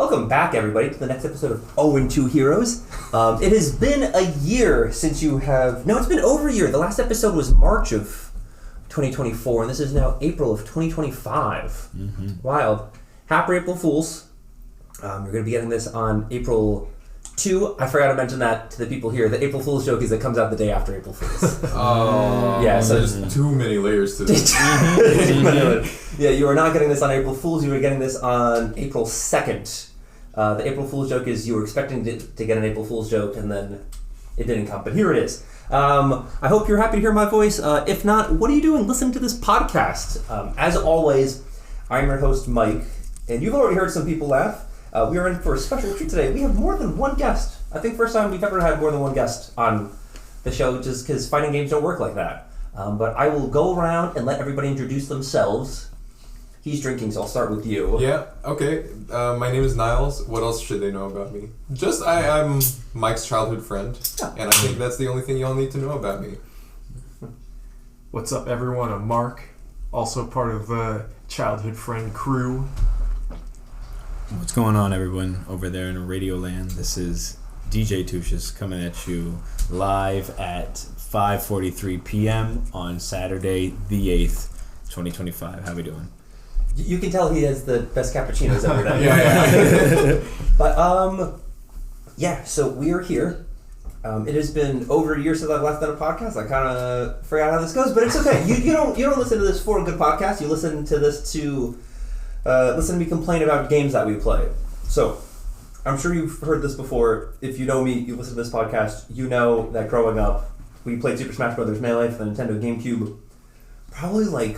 Welcome back, everybody, to the next episode of 0-2 Heroes. It has been a year since you have... No, it's been over a year. The last episode was March of 2024, and this is now April of 2025. Mm-hmm. Wild. Happy April Fools. You're going to be getting this on April 2. I forgot to mention that to the people here. The April Fool's joke is it comes out the day after April Fools. Oh, yeah, so there's too many layers to this. Yeah, you are not getting this on April Fool's. You are getting this on April 2nd. The April Fool's joke is you were expecting to get an April Fool's joke, and then it didn't come. But here it is. I hope you're happy to hear my voice. If not, what are you doing listening to this podcast? As always, I'm your host, Mike, and you've already heard some people laugh. We are in for a special treat today. We have more than one guest. I think first time we've ever had more than one guest on the show, just because fighting games don't work like that. But I will go around and let everybody introduce themselves. He's drinking, so I'll start with you. Yeah, okay. My name is Niles. What else should they know about me? I'm Mike's childhood friend, and I think that's the only thing y'all need to know about me. What's up, everyone? I'm Mark, also part of the childhood friend crew. What's going on, everyone over there in Radio Land? This is DJ Tushis coming at you live at 5:43 p.m. on Saturday, the 8th, 2025. How we doing? You can tell he has the best cappuccinos ever done. Yeah. But, so we are here. It has been over a year since I've last done a podcast. I kind of forgot how this goes, but it's okay. You don't listen to this for a good podcast. You listen to this to listen to me complain about games that we play. So, I'm sure you've heard this before. If you know me, you listen to this podcast, you know that growing up, we played Super Smash Bros. Melee for the Nintendo Gamecube. Probably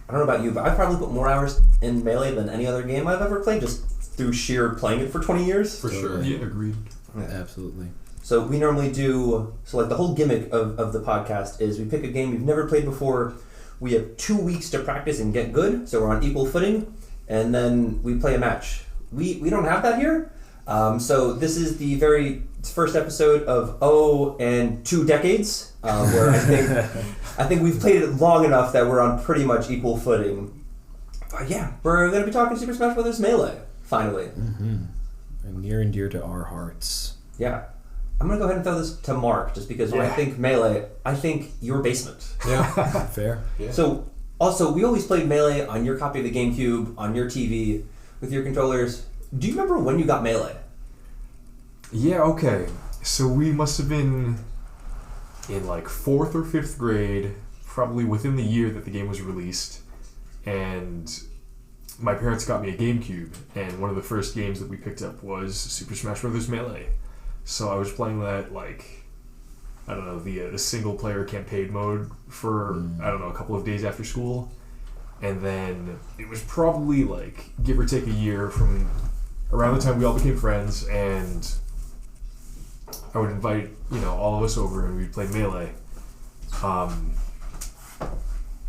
I don't know about you, but I've probably put more hours in Melee than any other game I've ever played, just through sheer playing it for 20 years. For sure. Yeah, agreed. Yeah. Absolutely. So we normally do, the whole gimmick of the podcast is we pick a game we've never played before, we have 2 weeks to practice and get good, so we're on equal footing, and then we play a match. We don't have that here, so this is the very first episode of 2 decades, where I think we've played it long enough that we're on pretty much equal footing. But yeah, we're going to be talking Super Smash Bros. Melee, finally. Mm-hmm. And near and dear to our hearts. Yeah. I'm going to go ahead and throw this to Mark, just because when I think Melee, I think your basement. Yeah. Fair. Yeah. So, also, we always played Melee on your copy of the GameCube, on your TV, with your controllers. Do you remember when you got Melee? Yeah, okay. So we must have been in 4th or 5th grade, probably within the year that the game was released, and my parents got me a GameCube, and one of the first games that we picked up was Super Smash Bros. Melee. So I was playing that, the single-player campaign mode for, a couple of days after school, and then it was probably, give or take a year from around the time we all became friends, and I would invite, all of us over and we'd play Melee.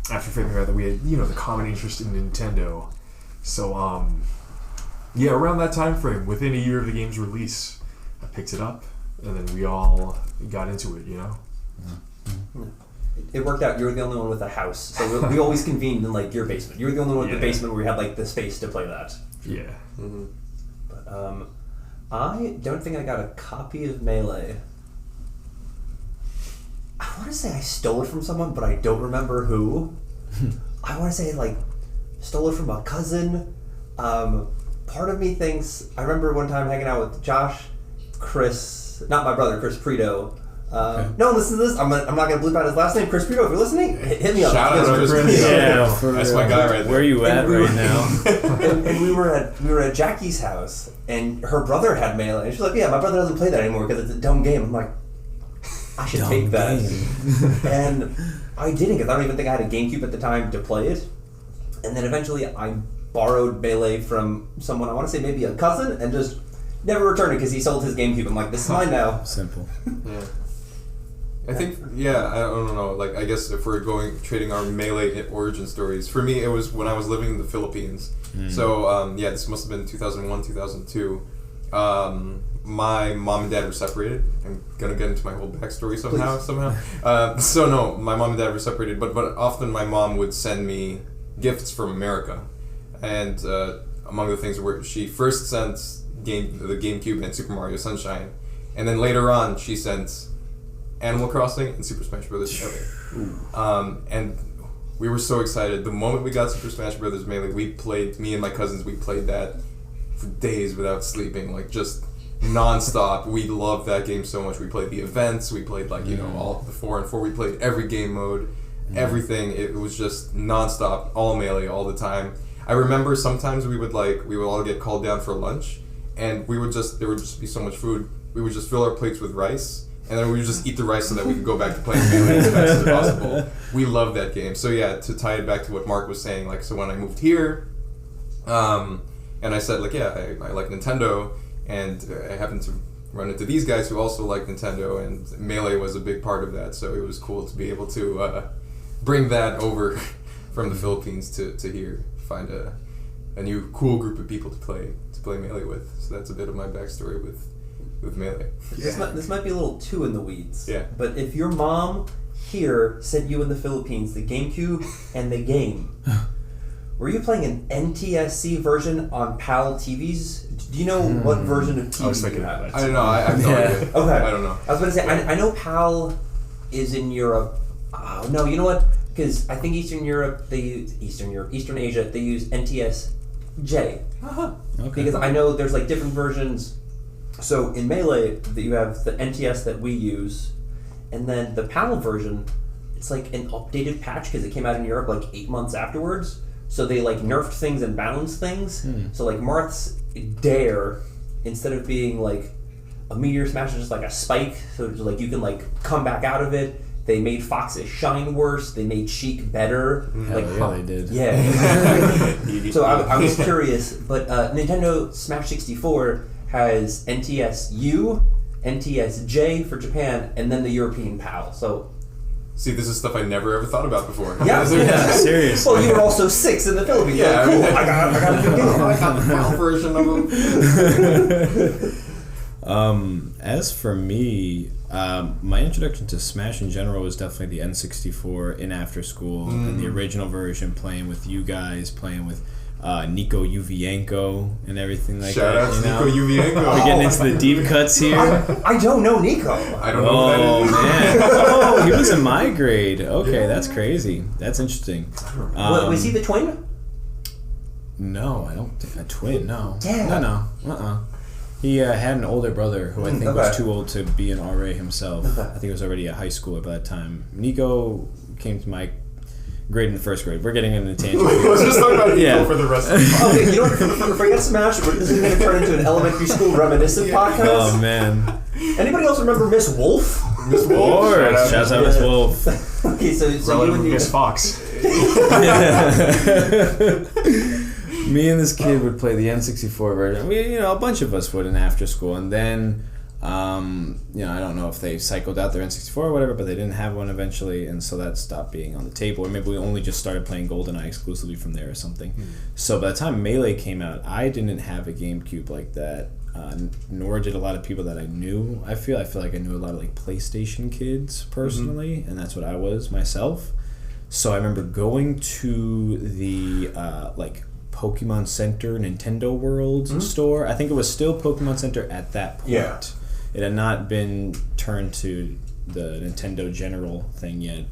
After figuring out that we had, the common interest in Nintendo. So, around that time frame, within a year of the game's release, I picked it up, and then we all got into it, Mm-hmm. It worked out. You were the only one with a house, so we always convened in your basement. You were the only one with the basement where we had the space to play that. Yeah. Mm-hmm. But I don't think I got a copy of Melee. I want to say I stole it from someone, but I don't remember who. I want to say stole it from a cousin. Part of me thinks I remember one time hanging out with Josh, Chris, not my brother, Chris Prito. Okay. No, listen to this. I'm not going to bleep out his last name. Chris Prito, if you're listening, hit me up. Shout out to Chris Prito. Yeah, that's my guy right there. Where are you at right now? and we were at Jackie's house, and her brother had Melee, and she's like, "Yeah, my brother doesn't play that anymore because it's a dumb game." I'm like, I should take that, and I didn't because I don't even think I had a GameCube at the time to play it. And then eventually, I borrowed Melee from someone. I want to say maybe a cousin, and just never returned it because he sold his GameCube. I'm like, this is mine now. Simple. Yeah. I think, I don't know, I guess if we're trading our Melee origin stories, for me it was when I was living in the Philippines. So, this must have been 2001, 2002. My mom and dad were separated. I'm going to get into my whole backstory somehow. So no, my mom and dad were separated, but often my mom would send me gifts from America. And among the things were, she first sent the GameCube and Super Mario Sunshine, and then later on she sent Animal Crossing and Super Smash Bros. Together. And we were so excited. The moment we got Super Smash Bros. Melee, me and my cousins, we played that for days without sleeping, like just non-stop. We loved that game so much. We played the events, we played all the 4 and 4, we played every game mode, everything. It was just non-stop, all Melee, all the time. I remember sometimes we would all get called down for lunch, and there would just be so much food, we would just fill our plates with rice, and then we would just eat the rice so that we could go back to playing Melee as fast as possible. We loved that game. So yeah, to tie it back to what Mark was saying, so when I moved here, and I said, I like Nintendo, and I happened to run into these guys who also like Nintendo, and Melee was a big part of that, so it was cool to be able to bring that over from the Philippines to here, find a new cool group of people to play Melee with. So that's a bit of my backstory with Melee. This might be a little too in the weeds. Yeah. But if your mom here sent you in the Philippines the GameCube and the game, were you playing an NTSC version on PAL TVs? Do you know what version of TV I was thinking you have? that. I don't know. I have no idea. Okay. I don't know. I was going to say, I know PAL is in Europe. Oh, no, you know what? Because I think Eastern Asia, they use NTSJ. Okay. Because I know there's different versions. So in Melee, you have the NTS that we use, and then the PAL version, it's an updated patch because it came out in Europe 8 months afterwards. So they nerfed things and balanced things. So Marth's Dare, instead of being a meteor smash, is just a spike. So it's you can come back out of it. They made Fox's shine worse. They made Sheik better. Hell they did. Yeah. So I was curious, but Nintendo Smash 64 has NTSU, NTSJ for Japan, and then the European PAL. So. See, this is stuff I never ever thought about before. Yeah, seriously. Well, you were also 6 in the Philippines. Yeah, cool. I got a good game. I got the PAL version of them. As for me, my introduction to Smash in general was definitely the N64 in after school and the original version, playing with you guys, playing with Nico Uvienko and everything like Shout that. out to Nico Uvienko. We're getting into the deep cuts here. I don't know Nico. I don't know who that is. Man. Oh, he was in my grade. Okay, that's crazy. That's interesting. Was he the twin? No, I don't think a twin. No. Yeah. No. He had an older brother who I think was too old to be an RA himself. I think he was already a high schooler by that time. Nico came to my grade in the first grade. We're getting into a tangent. Let's just talk about Nico for the rest of the podcast. Okay, you know what? Forget Smash. This is going to turn into an elementary school reminiscent podcast. Oh, man. Anybody else remember Miss Wolf? Miss Wolf. Shout out Miss Wolf. Okay, so you and Miss Fox. Me and this kid would play the N64 version. A bunch of us would in after school, and then, I don't know if they cycled out their N64 or whatever, but they didn't have one eventually, and so that stopped being on the table. Or maybe we only just started playing GoldenEye exclusively from there or something. So by the time Melee came out, I didn't have a GameCube like that, nor did a lot of people that I knew. I feel like I knew a lot of PlayStation kids personally, and that's what I was myself. So I remember going to the Pokemon Center, Nintendo World store. I think it was still Pokemon Center at that point. Yeah. It had not been turned to the Nintendo General thing yet.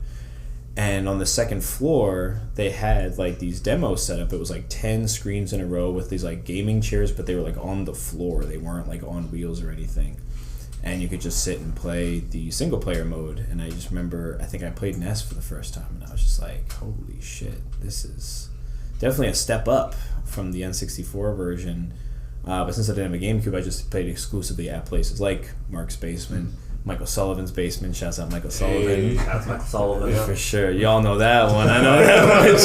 And on the second floor, they had these demos set up. It was 10 screens in a row with these gaming chairs, but they were on the floor. They weren't on wheels or anything. And you could just sit and play the single player mode. And I just remember, I think I played NES for the first time, and I was just like, holy shit, this is definitely a step up from the N64 version. But since I didn't have a GameCube, I just played exclusively at places like Mark's basement, Michael Sullivan's basement. Shouts out Michael Sullivan. That's Michael Sullivan. Yeah. For sure. Y'all know that one. I know that much.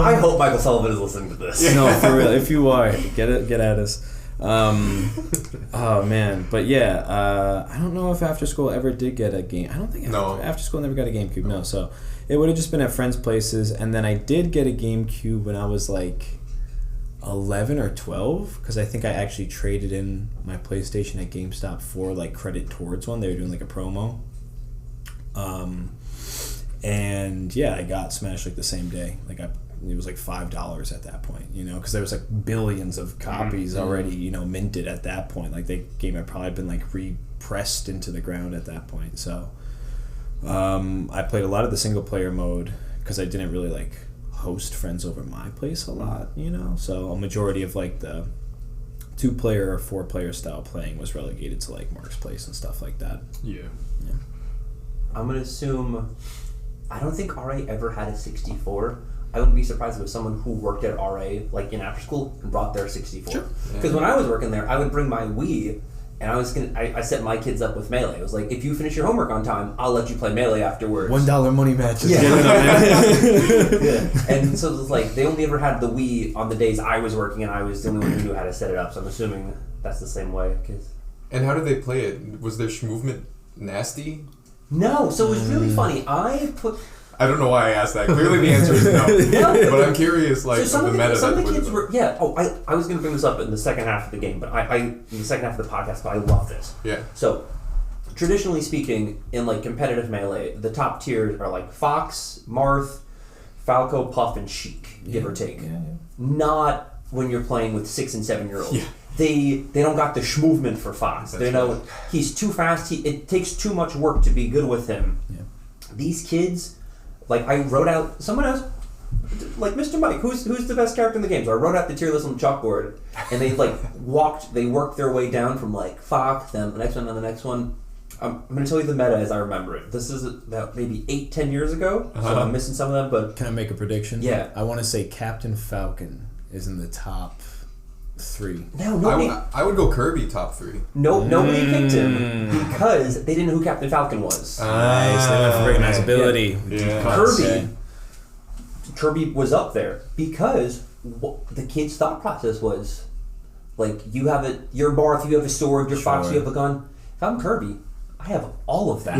I hope Michael Sullivan is listening to this. No, for real. If you are, get at us. Oh man, but yeah, I don't know if after school ever did get a game. I don't think after school never got a GameCube. No, so it would have just been at friends' places, and then I did get a GameCube when I was 11 or 12, because I think I actually traded in my PlayStation at GameStop for credit towards one. They were doing a promo, And yeah, I got Smash like the same day. Like it was like $5 at that point, you know, because there was like billions of copies already, you know, minted at that point. Like the game had probably been like repressed into the ground at that point. So I played a lot of the single player mode because I didn't really like host friends over my place a lot, you know. So a majority of like the 2-player or 4-player style playing was relegated to like Mark's place and stuff like that. Yeah. I'm gonna assume I don't think RA ever had a 64. I wouldn't be surprised if it was someone who worked at RA like in after school and brought their 64. Because when I was working there, I would bring my Wii. And I set my kids up with Melee. It was like, if you finish your homework on time, I'll let you play Melee afterwards. $1 money matches. Yeah. And so it was like, they only ever had the Wii on the days I was working, and I was the only one who knew how to set it up. So I'm assuming that's the same way. And how did they play it? Was their movement nasty? No. So it was really funny. I don't know why I asked that. Clearly the answer is no. But I'm curious, like, so some of the meta some that of the would kids were, yeah. Oh, I was going to bring this up in the second half of the game, but in the second half of the podcast, but I love this. Yeah. So, traditionally speaking, in like competitive Melee, the top tiers are like Fox, Marth, Falco, Puff, and Sheik, give or take. Yeah. Not when you're playing with 6 and 7-year-olds. Yeah. They don't got the schmovement for Fox. That's they know right. he's too fast. It takes too much work to be good with him. Yeah. These kids, like I wrote out, someone else, like Mr. Mike, who's the best character in the game? So I wrote out the tier list on the chalkboard, and they like worked their way down from like Fox, then the next one, then the next one. I'm going to tell you the meta as I remember it. This is about maybe 8-10 years ago, so I'm missing some of them, but... Can I make a prediction? Yeah. I want to say Captain Falcon is in the top 3. No, nobody... I would go Kirby top 3. Nobody picked him because they didn't know who Captain Falcon was. Nice. They went for recognizability. Yeah. Kirby was up there because the kid's thought process was like, you're Marth, you have a sword, you're Fox, you have a gun. If I'm Kirby, I have all of that.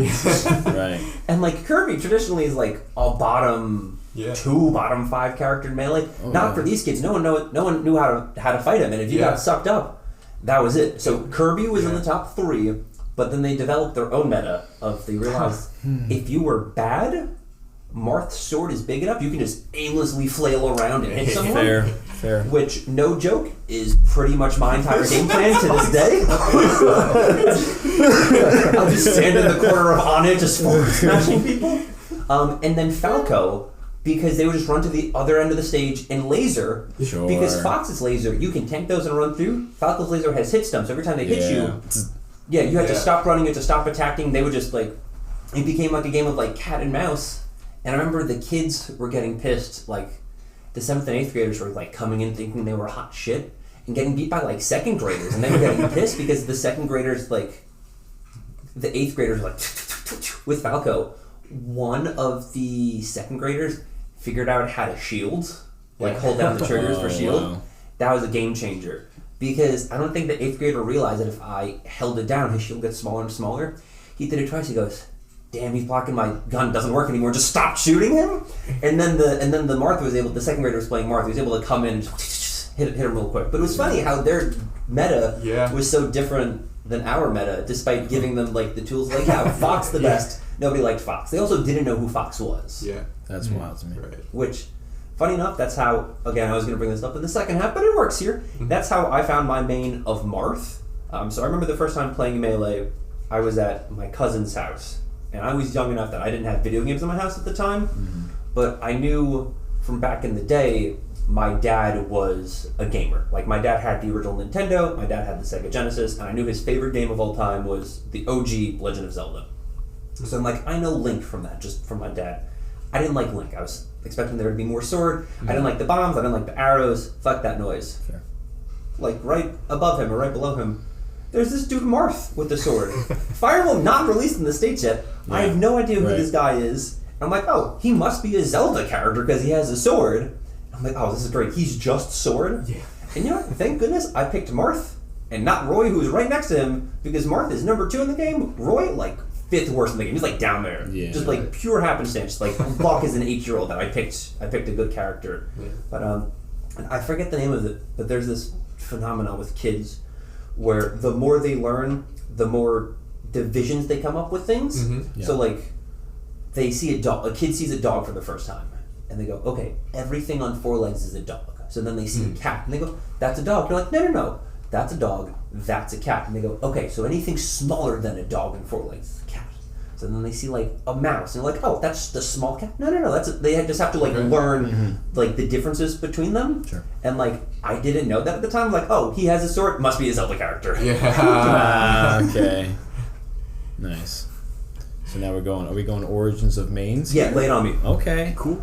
Right. And like Kirby traditionally is like a bottom 2, bottom 5 character in Melee. Not for these kids. No one knew how to fight him, and if you got sucked up, that was it. So Kirby was in the top 3, but then they developed their own meta of they realized if you were bad, Marth's sword is big enough, you can just aimlessly flail around and hit someone. Fair. Which, no joke, is pretty much my entire game plan to this day. I'll just stand in the corner of on it, just smashing people. And then Falco, because they would just run to the other end of the stage and laser. Sure. Because Fox's laser, you can tank those and run through. Falco's laser has hit stumps. Every time they hit you, you had to stop running, you had to stop attacking. They would just like, it became like a game of like cat and mouse. And I remember the kids were getting pissed, like the 7th and 8th graders were like coming in thinking they were hot shit and getting beat by like 2nd graders, and they were getting pissed because the 2nd graders, like the 8th graders, like with Falco, one of the 2nd graders figured out how to shield, like hold down the triggers for shield. Wow. That was a game changer because I don't think the 8th grader realized that if I held it down, his shield gets smaller and smaller. He did it twice. He goes, damn, he's blocking my gun, doesn't work anymore, just stop shooting him. And then the Marth was able, the 2nd grader was playing Marth, he was able to come in and hit him real quick. But it was funny how their meta was so different than our meta, despite giving them like the tools, like Fox the best. Nobody liked Fox. They also didn't know who Fox was. Yeah. That's wild to me. Right. Which, funny enough, that's how, again, I was going to bring this up in the second half, but it works here. That's how I found my main of Marth. So I remember the first time playing Melee, I was at my cousin's house. And I was young enough that I didn't have video games in my house at the time, but I knew from back in the day, my dad was a gamer. Like, my dad had the original Nintendo, my dad had the Sega Genesis, and I knew his favorite game of all time was the OG Legend of Zelda. So I'm like, I know Link from that, just from my dad. I didn't like Link. I was expecting there to be more sword. I didn't like the bombs, I didn't like the arrows. Fuck that noise. Fair. Like, right above him or right below him, there's this dude Marth with the sword. Fire Emblem not released in the States yet. I have no idea who this guy is. I'm like, oh, he must be a Zelda character because he has a sword. I'm like, oh, this is great. He's just sword? Yeah. And you know what? Thank goodness I picked Marth and not Roy, who was right next to him, because Marth is number 2 in the game. Roy, like, 5th worst in the game. He's like down there. Yeah. Just like pure happenstance. Like luck as an 8-year-old that I picked a good character. Yeah. But I forget the name of it, but there's this phenomenon with kids where the more they learn, the more divisions they come up with things. So like they see a dog. A kid sees a dog for the first time, and they go, "Okay, everything on 4 legs is a dog." So then they see a cat, and they go, "That's a dog." They're like, "No, that's a dog. That's a cat." And they go, "Okay, so anything smaller than a dog and 4 legs is a cat." So then they see like a mouse, and they're like, "Oh, that's the small cat." No, they just have to like learn like the differences between them. Sure. And like I didn't know that at the time. Like, oh, he has a sword. Must be a Zelda character. Yeah. Okay. Nice. So now are we going origins of mains? Yeah, lay it on me. Okay. Cool.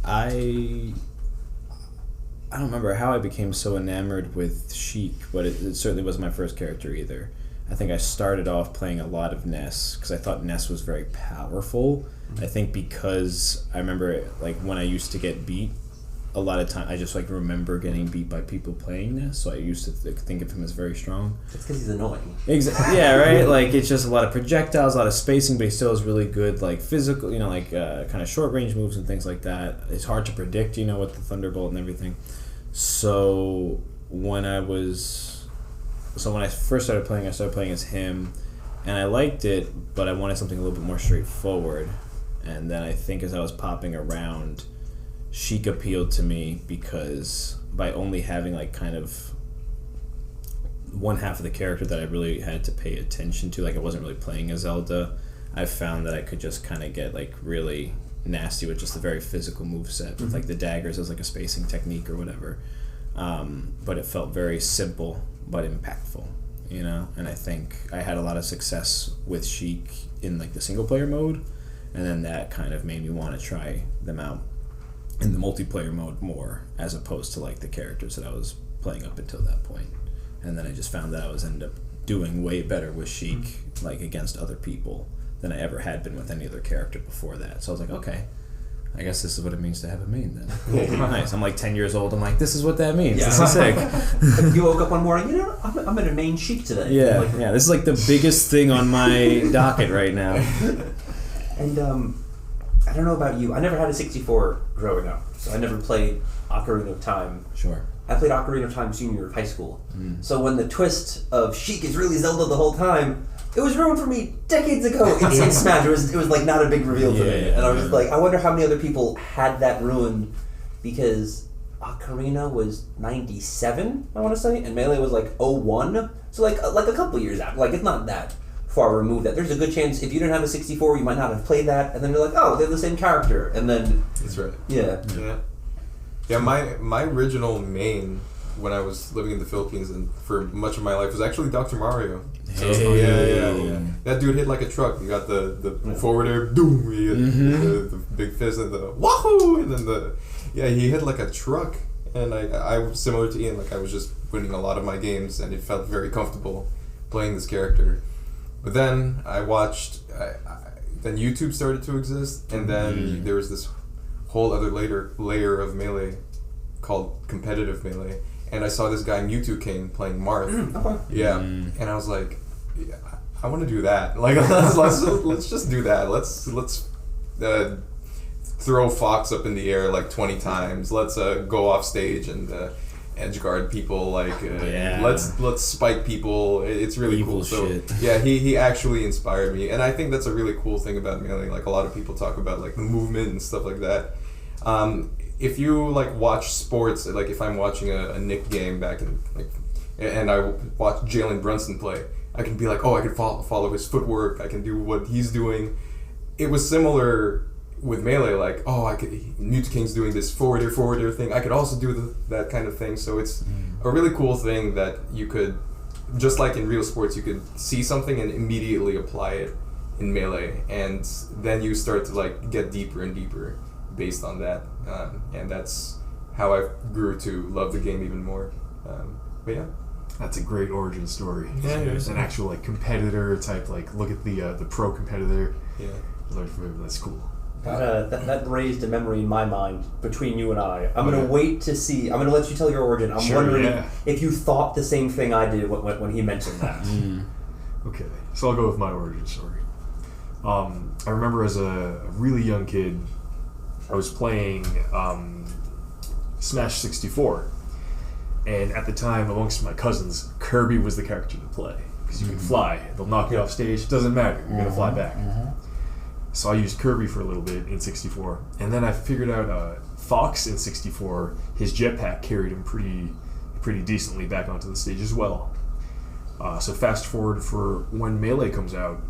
I don't remember how I became so enamored with Sheik, but it certainly wasn't my first character either. I think I started off playing a lot of Ness because I thought Ness was very powerful. I think because I remember like when I used to get beat, a lot of time I just like remember getting beat by people playing Ness, so I used to think of him as very strong. It's because he's annoying. Exactly. Yeah, right. Like it's just a lot of projectiles, a lot of spacing, but he still has really good like physical, like kind of short range moves and things like that. It's hard to predict, with the Thunderbolt and everything. So when I first started playing, I started playing as him, and I liked it, but I wanted something a little bit more straightforward. And then I think as I was popping around, Sheik appealed to me because by only having like kind of one half of the character that I really had to pay attention to, like I wasn't really playing as Zelda, I found that I could just kind of get like really nasty with just a very physical moveset with like the daggers as like a spacing technique or whatever. But it felt very simple but impactful, and I think I had a lot of success with Sheik in like the single player mode, and then that kind of made me want to try them out in the multiplayer mode more, as opposed to like the characters that I was playing up until that point. And then I just found that I was ended up doing way better with Sheik like against other people than I ever had been with any other character before that. So I was like, okay, I guess this is what it means to have a main then. Nice. I'm like 10 years old. I'm like, this is what that means. Yeah. This is sick. You woke up one morning, I'm in a main Sheik today. Yeah, this is like the biggest thing on my docket right now. And I don't know about you. I never had a 64 growing up, so I never played Ocarina of Time. Sure. I played Ocarina of Time senior year of high school. So when the twist of Sheik is really Zelda the whole time, it was ruined for me decades ago in Smash. It was like not a big reveal to me. And I was just like, I wonder how many other people had that ruined, because Ocarina was 97, I want to say, and Melee was like 01. So like a couple years after. Like it's not that far removed that there's a good chance if you didn't have a 64, you might not have played that, and then you're like, oh, they're the same character, and then that's right. Yeah. My original main when I was living in the Philippines and for much of my life was actually Dr. Mario. So, yeah. That dude hit like a truck. You got the forward air, boom, you get the big fist and the wahoo, and then he hit like a truck. And I was similar to Ian, like I was just winning a lot of my games, and it felt very comfortable playing this character. But then I watched, then YouTube started to exist, and then there was this whole other layer of Melee called competitive Melee, and I saw this guy Mewtwo King playing Marth. And I was like, I want to do that. Like let's just do that. Let's throw Fox up in the air like 20 times. Let's go off stage and edge guard people. Like let's spike people. It's really evil cool. So shit. he actually inspired me, and I think that's a really cool thing about Melee. Like a lot of people talk about like the movement and stuff like that. If you like watch sports, like if I'm watching a Nick game back in and I watch Jalen Brunson play, I can be like, oh, I can follow his footwork. I can do what he's doing. It was similar with Melee, like, oh, Mewtwo King's doing this forward air thing. I could also do that kind of thing. So it's a really cool thing that you could, just like in real sports, you could see something and immediately apply it in Melee, and then you start to like get deeper and deeper based on that, and that's how I grew to love the game even more. But yeah. That's a great origin story. Yeah, There's an actual like competitor type, like look at the pro competitor. Yeah. Learn from him. That's cool. That raised a memory in my mind between you and I. I'm going to wait to see. I'm going to let you tell your origin. I'm wondering if you thought the same thing I did when he mentioned that. Okay, so I'll go with my origin story. I remember as a really young kid, I was playing Smash 64. And at the time, amongst my cousins, Kirby was the character to play. Because you can fly. They'll knock you off stage. It doesn't matter. You're going to fly back. So I used Kirby for a little bit in 64, and then I figured out Fox in 64. His jetpack carried him pretty decently back onto the stage as well. So fast forward for when Melee comes out,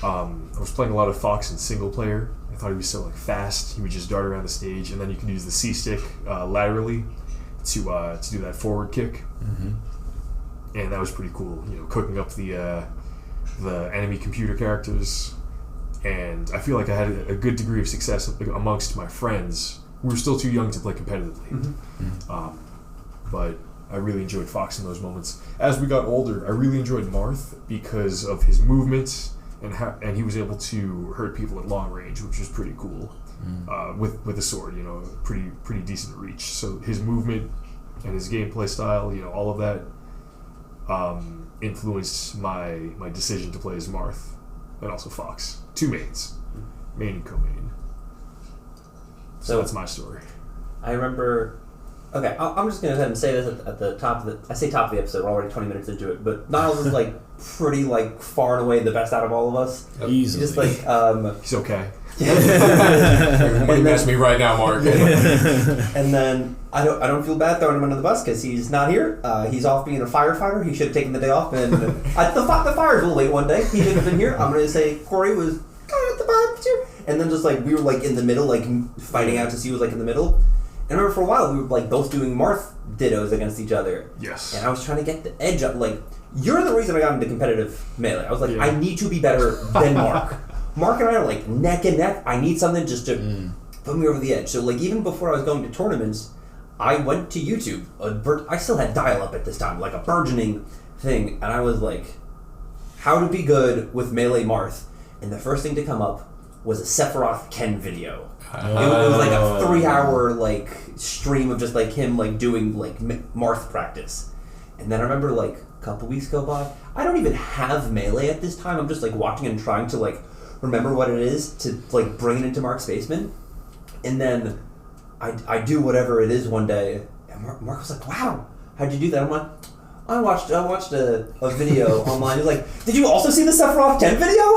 I was playing a lot of Fox in single player. I thought he was so fast. He would just dart around the stage, and then you could use the C stick laterally to do that forward kick, and that was pretty cool. Cooking up the enemy computer characters, and I feel like I had a good degree of success amongst my friends who were still too young to play competitively. But I really enjoyed Fox in those moments. As we got older, I really enjoyed Marth because of his movement and he was able to hurt people at long range, which was pretty cool. With a sword, pretty decent reach. So his movement and his gameplay style, all of that influenced my decision to play as Marth and also Fox. 2 mains, main and co-main. So that's my story. I remember. Okay, I'm just gonna go ahead and say this at the top of the. I say top of the episode. We're already 20 minutes into it, but Niles is pretty far and away the best out of all of us. Easily. Just he's okay. You mess me right now, Mark. And then I don't feel bad throwing him under the bus because he's not here. He's off being a firefighter. He should have taken the day off. And the fires will wait one day. He should have been here. I'm gonna say Corey was kind of at the bottom too. And then just we were in the middle, fighting out to see who was in the middle. And I remember for a while we were both doing Marth dittos against each other. Yes. And I was trying to get the edge up. You're the reason I got into competitive Melee. I was I need to be better than Mark. Mark and I are neck and neck. I need something just to put me over the edge. So even before I was going to tournaments, I went to YouTube. I still had dial-up at this time, a burgeoning thing. And I was how to be good with Melee Marth. And the first thing to come up was a Sephiroth Ken video. It was a 3-hour stream of just him doing Marth practice. And then I remember a couple weeks go by. I don't even have Melee at this time. I'm just watching and trying to remember what it is to bring it into Mark's basement. And then I do whatever it is one day, and Mark was wow, how'd you do that? I'm like, I watched a video online. He's like, did you also see the Sephiroth 10 video?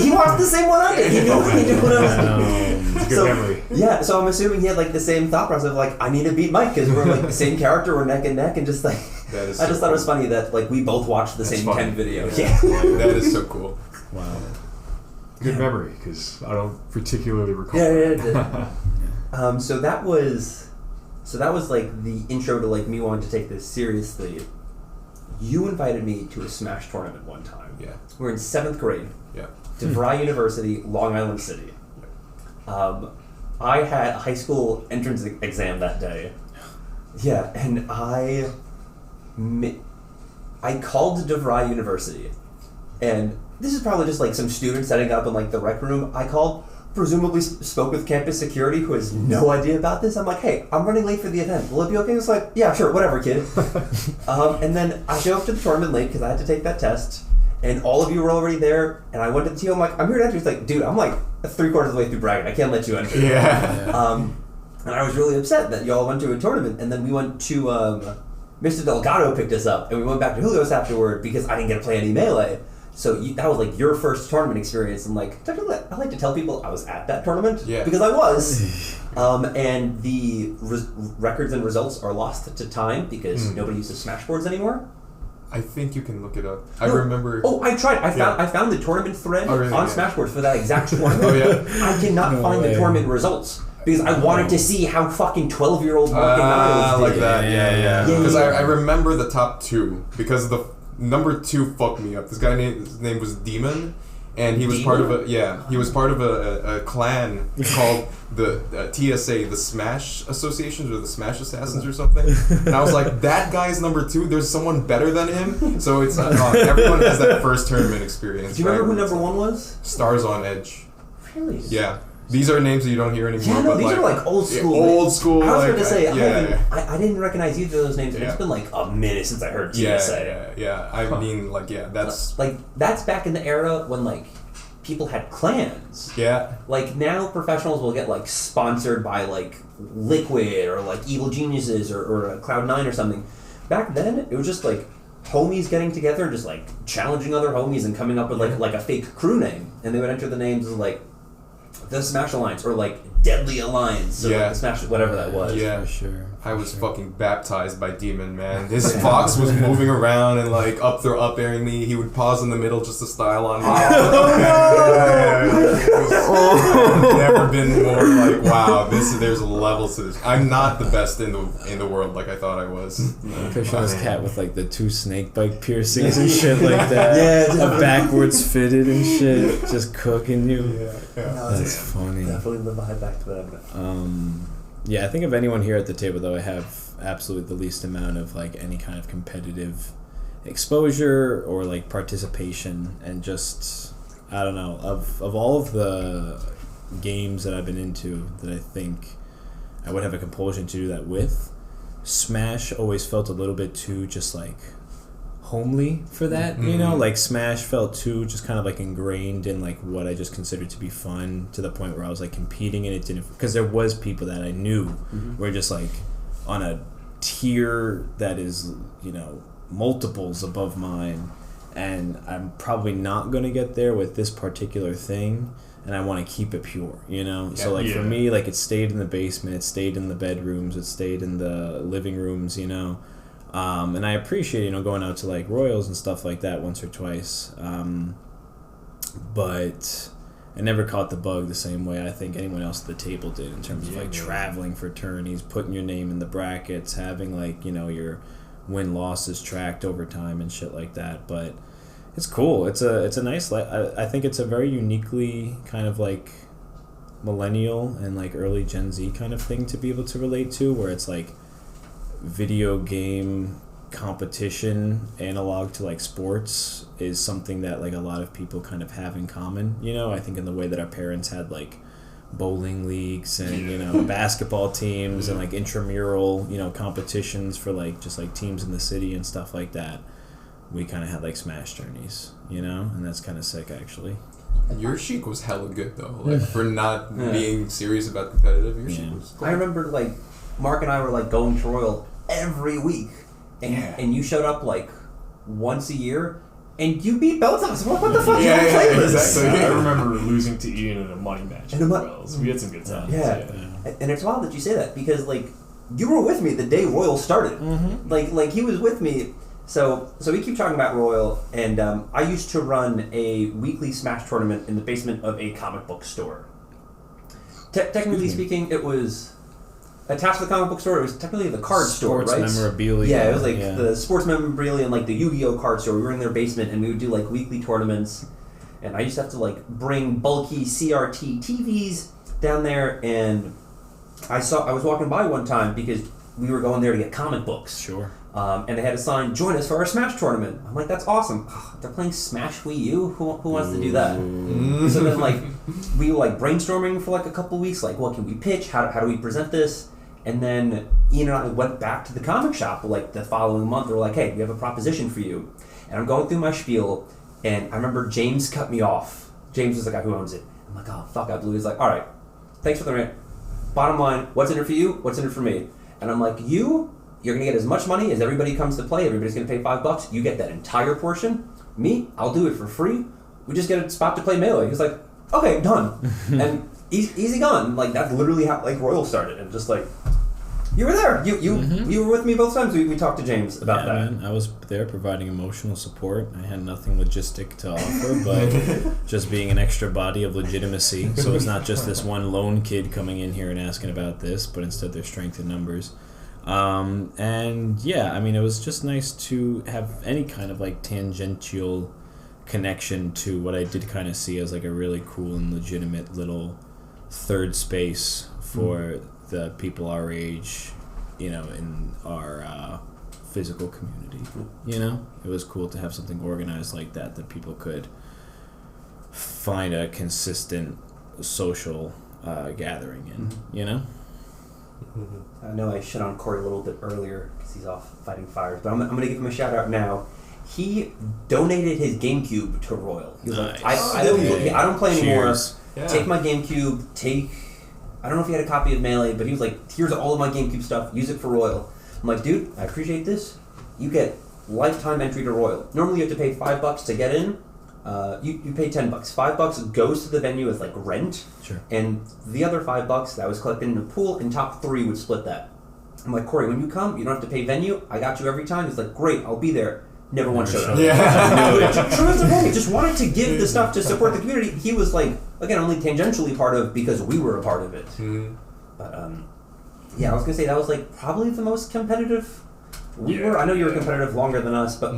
He watched the same one I did. He knew what I was doing. It's a good memory. Yeah, so I'm assuming he had the same thought process of I need to beat Mike because we're the same character, we're neck and neck, and just I just thought it was funny that we both watched the same 10 video. Yeah. That is so cool. Wow. Good memory because I don't particularly recall. Yeah. So that was the intro to me wanting to take this seriously. You invited me to a Smash tournament one time. Yeah. We're in 7th grade. Yeah. DeVry University, Long Island City. I had a high school entrance exam that day. Yeah, and I called DeVry University, and this is probably just some student setting up in the rec room. I called, presumably spoke with campus security who has no idea about this. I'm hey, I'm running late for the event. Will it be okay? It's yeah, sure, whatever, kid. And then I show up to the tournament late because I had to take that test, and all of you were already there, and I went to the team. I'm here to enter. He's dude, I'm 3/4 of the way through bragging. I can't let you enter. Yeah. And I was really upset that y'all went to a tournament, and then we went to Mr. Delgado picked us up, and we went back to Julio's afterward because I didn't get to play any Melee. So that was your first tournament experience. I'm I like to tell people I was at that tournament because I was. And the records and results are lost to time because nobody uses Smash boards anymore. I think you can look it up. I remember. Oh, I tried. I found the tournament thread on Smashboards for that exact tournament. I cannot find the tournament results because I wanted to see how fucking 12-year-old Mark and Niles did. Like that. Yeah. Because I remember the top 2 because the number 2 fucked me up. This guy his name was Demon, and he was part of a clan called the TSA, the Smash Associations or the Smash Assassins or something. And I was that guy's number 2. There's someone better than him. So it's everyone has that first tournament experience. Do you remember who number 1 was? Stars on Edge. Really? Yeah. These are names that you don't hear anymore. Yeah, no, these are old school. Old school. I was going to say, I didn't recognize either of those names. It's been a minute since I heard TSA. Yeah. I mean, that's... that's back in the era when, people had clans. Yeah. Now professionals will get, sponsored by, Liquid or, Evil Geniuses or Cloud9 or something. Back then, it was just, homies getting together and just like challenging other homies and coming up with like a fake crew name, and they would enter the names as like the Smash Alliance or like Deadly Alliance or like the Smash whatever that was. Yeah, For sure. I was fucking baptized by Demon, man. His fox was moving around and like up airing me. He would pause in the middle just to style on me. I've never been more like, wow, there's levels to this. I'm not the best in the world like I thought I was. Picture this cat with like the 2 snake bite piercings and shit like that. A backwards fitted and shit, just cooking you. No, That's funny. Definitely the vibe back to that. Yeah, I think of anyone here at the table though, I have absolutely the least amount of like any kind of competitive exposure or like participation, and just I don't know, of all of the games that I've been into that I think I would have a compulsion to do that with, Smash always felt a little bit too just like homely for that, you know, like Smash felt too just kind of like ingrained in like what I just considered to be fun, to the point where I was like competing and it didn't, because there was people that I knew were just like on a tier that is, you know, multiples above mine, and I'm probably not going to get there with this particular thing, and I want to keep it pure, you know? So like for me, like it stayed in the basement, it stayed in the bedrooms, it stayed in the living rooms, you know? And I appreciate, you know, going out to like Royals and stuff like that once or twice. But I never caught the bug the same way I think anyone else at the table did, in terms of like traveling for tourneys, putting your name in the brackets, having like, you know, your win-losses tracked over time and shit like that. But it's cool. It's a nice, I think it's a very uniquely kind of like millennial and like early Gen Z kind of thing to be able to relate to, where it's like video game competition analog to like sports is something that like a lot of people kind of have in common, you know. I think in the way that our parents had like bowling leagues and, you know, basketball teams and like intramural, you know, competitions for like just like teams in the city and stuff like that, we kind of had like Smash journeys, you know, and that's kind of sick actually. Your Sheik was hella good though, like for not being serious about competitive. Your Sheik was cool. I remember like Mark and I were like going to Royal every week, and you showed up like once a year, and you beat both of us. What the fuck? Yeah, you don't play this? exactly. I remember losing to Ian in a money match. We had some good times. Yeah. And it's wild that you say that, because like you were with me the day Royal started. Like he was with me. So we keep talking about Royal, and I used to run a weekly Smash tournament in the basement of a comic book store. Technically speaking, it was attached to the comic book store. It was technically the card store, right? Sports memorabilia. Yeah, it was like the sports memorabilia and like the Yu-Gi-Oh card store. We were in their basement, and we would do like weekly tournaments. And I used to have to like bring bulky CRT TVs down there, and I was walking by one time because we were going there to get comic books. Sure. And they had a sign, "Join us for our Smash tournament." I'm like, that's awesome. They're playing Smash Wii U? Who wants to do that? So then, like, we were, like, brainstorming for, like, a couple weeks. Like, what can we pitch? How do we present this? And then Ian and I went back to the comic shop, like, the following month. They were like, "Hey, we have a proposition for you." And I'm going through my spiel, and I remember James cut me off. James was the guy who owns it. I'm like, oh, fuck, I blew. He's like, "All right, thanks for the rant. Bottom line, what's in it for you? What's in it for me?" And I'm like, you're going to get as much money as everybody comes to play. Everybody's going to pay $5. You get that entire portion. Me, I'll do it for free. We just get a spot to play Melee. He's like, okay, done. And easy gone. Like, that's literally how like Royal started. And just like, you were there. You were with me both times. We talked to James about that. Man, I was there providing emotional support. I had nothing logistic to offer, but just being an extra body of legitimacy. So it's not just this one lone kid coming in here and asking about this, but instead there's strength in numbers. And yeah, I mean, it was just nice to have any kind of like tangential connection to what I did kind of see as like a really cool and legitimate little third space for the people our age, you know, in our physical community. You know, it was cool to have something organized like that people could find a consistent social gathering in, you know? I know I shit on Corey a little bit earlier because he's off fighting fires, but I'm going to give him a shout out now. He donated his GameCube to Royal. He was nice. like, I don't play anymore. Yeah. Take my GameCube, I don't know if he had a copy of Melee, but he was like, here's all of my GameCube stuff, use it for Royal. I'm like, dude, I appreciate this. You get lifetime entry to Royal. Normally you have to pay $5 to get in. You pay $10. $5 goes to the venue as like rent. Sure. And the other $5 that was collected in the pool, and top 3 would split that. I'm like, Corey, when you come, you don't have to pay venue. I got you every time. He's like, great, I'll be there. Never once showed up. Yeah. True as a point. Just wanted to give the stuff to support the community. He was like, again, only tangentially part of because we were a part of it. Mm-hmm. But yeah, I was gonna say that was like probably the most competitive. We were. I know you were competitive longer than us, but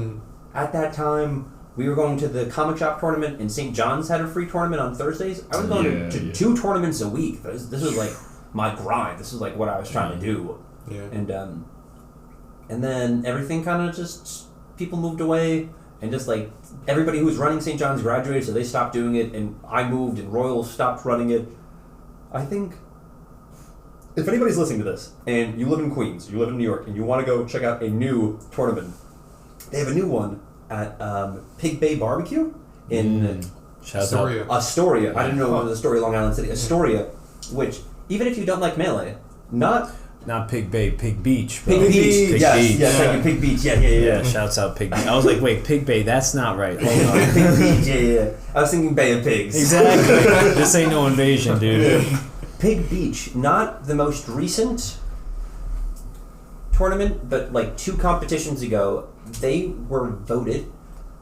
at that time we were going to the comic shop tournament, and St. John's had a free tournament on Thursdays. I was going to 2 tournaments a week. This was like my grind. This was like what I was trying to do. Yeah. And then everything kind of just people moved away, and just like everybody who was running St. John's graduated, so they stopped doing it, and I moved, and Royal stopped running it. I think if anybody's listening to this, and you live in Queens, you live in New York, and you want to go check out a new tournament, they have a new one at Pig Bay Barbecue in Astoria. I didn't know it was Astoria, Long Island City. Astoria, which even if you don't like Melee, not Pig Bay, Pig Beach. Bro. Pig Beach. Pig Yes, Beach. yes, thank you, Pig Beach. Yeah. Shouts out Pig Beach. I was like, wait, Pig Bay, that's not right. Hold on. Pig Beach, yeah. I was thinking Bay of Pigs. Exactly. This ain't no invasion, dude. Pig Beach, not the most recent tournament, but like 2 competitions ago, they were voted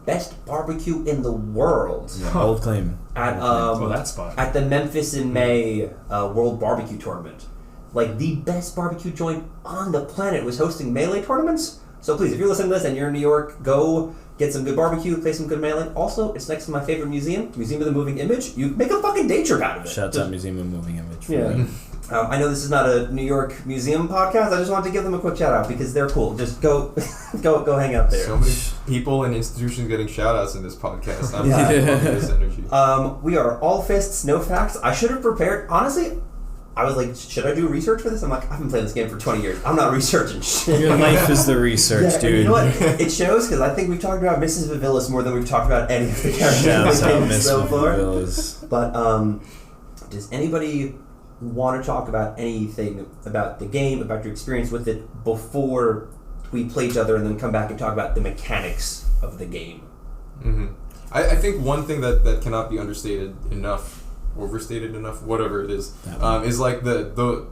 best barbecue in the world. Old claim. At that spot. At the Memphis in May World Barbecue Tournament. Like the best barbecue joint on the planet was hosting Melee tournaments. So please, if you're listening to this and you're in New York, go get some good barbecue, play some good Melee. Also, it's next to my favorite museum, Museum of the Moving Image. You make a fucking day trip out of it. Shouts out Museum of Moving Image. Yeah. I know this is not a New York museum podcast. I just wanted to give them a quick shout out because they're cool. Just go hang out there. So many people and institutions getting shout outs in this podcast. I'm loving this energy. We are all fists, no facts. I should have prepared. Honestly, I was like, should I do research for this? I'm like, I've been playing this game for 20 years. I'm not researching shit. Your life is the research, dude. And you know what? It shows because I think we've talked about Mrs. Vivillas more than we've talked about any of the characters in the game so far. But does anybody want to talk about anything about the game, about your experience with it before we play each other and then come back and talk about the mechanics of the game? Mm-hmm. I think one thing that cannot be understated enough, overstated enough, whatever it is like the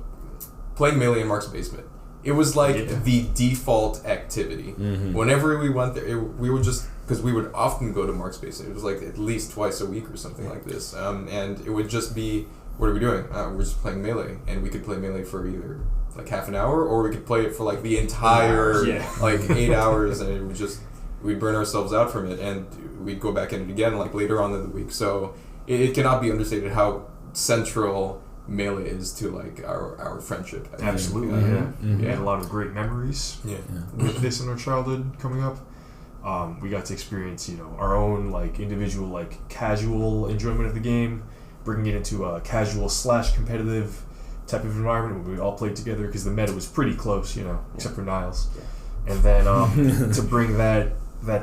playing Melee in Mark's basement. It was like the default activity. Mm-hmm. Whenever we went there, we would just, because we would often go to Mark's basement. It was like at least twice a week or something like this. And it would just be, what are we doing? We're just playing Melee. And we could play Melee for either like half an hour, or we could play it for like the entire, like 8 hours, and it would just, we'd burn ourselves out from it, and we'd go back in it again like later on in the week. So it cannot be understated how central Melee is to like our friendship. Absolutely, We had a lot of great memories with this in our childhood coming up. We got to experience, our own like individual like casual enjoyment of the game, bringing it into a casual / competitive type of environment where we all played together because the meta was pretty close, except for Niles. And then to bring that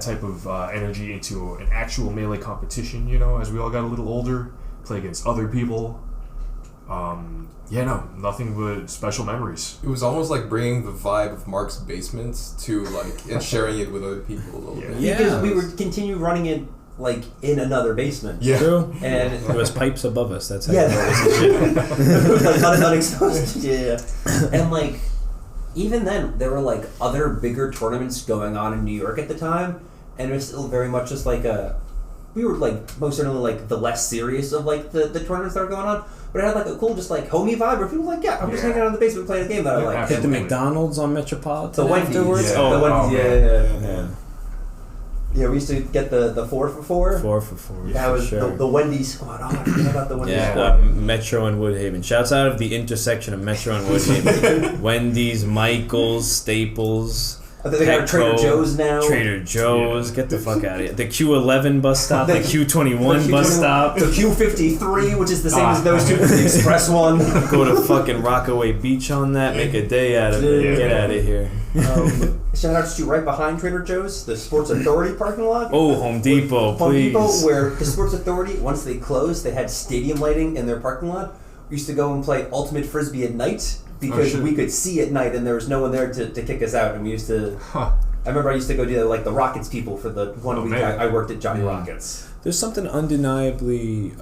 type of energy into an actual Melee competition, as we all got a little older, play against other people. Nothing but special memories. It was almost like bringing the vibe of Mark's basement to like and sharing it with other people a little bit. Yeah, because we would continue running it like in another basement. Yeah, true. And there was pipes above us. That's how it was like unexposed. And like even then, there were like other bigger tournaments going on in New York at the time, and it was still very much just like we were like most certainly like the less serious of like the tournaments that were going on. But it had like a cool, just like homey vibe where people were like, I'm just hanging out in the basement playing a game that I like. Hit the McDonald's on Metropolitan. The Wendy's. Afterwards? The Wendy's, yeah, we used to get the 4 for 4. 4 for 4. That was the Wendy's squad. Oh, I forgot about the Wendy's squad. Metro and Woodhaven. Shouts out of the intersection of Metro and Woodhaven. Wendy's, Michael's, Staples. They got Trader Joe's now. Trader Joe's. Get the fuck out of here. The Q11 bus stop. The Q21 bus stop. The Q53, which is the same as those two, the express one. Go to fucking Rockaway Beach on that. Make a day out of it. Get out of here. Shout out to right behind Trader Joe's, the Sports Authority parking lot. Oh, Home Depot, please. Home Depot, where the Sports Authority, once they closed, they had stadium lighting in their parking lot. We used to go and play Ultimate Frisbee at night because we could see at night and there was no one there to kick us out, and we used to remember I used to go do like the Rockets people for the 1 week I worked at Johnny Rockets. There's something undeniably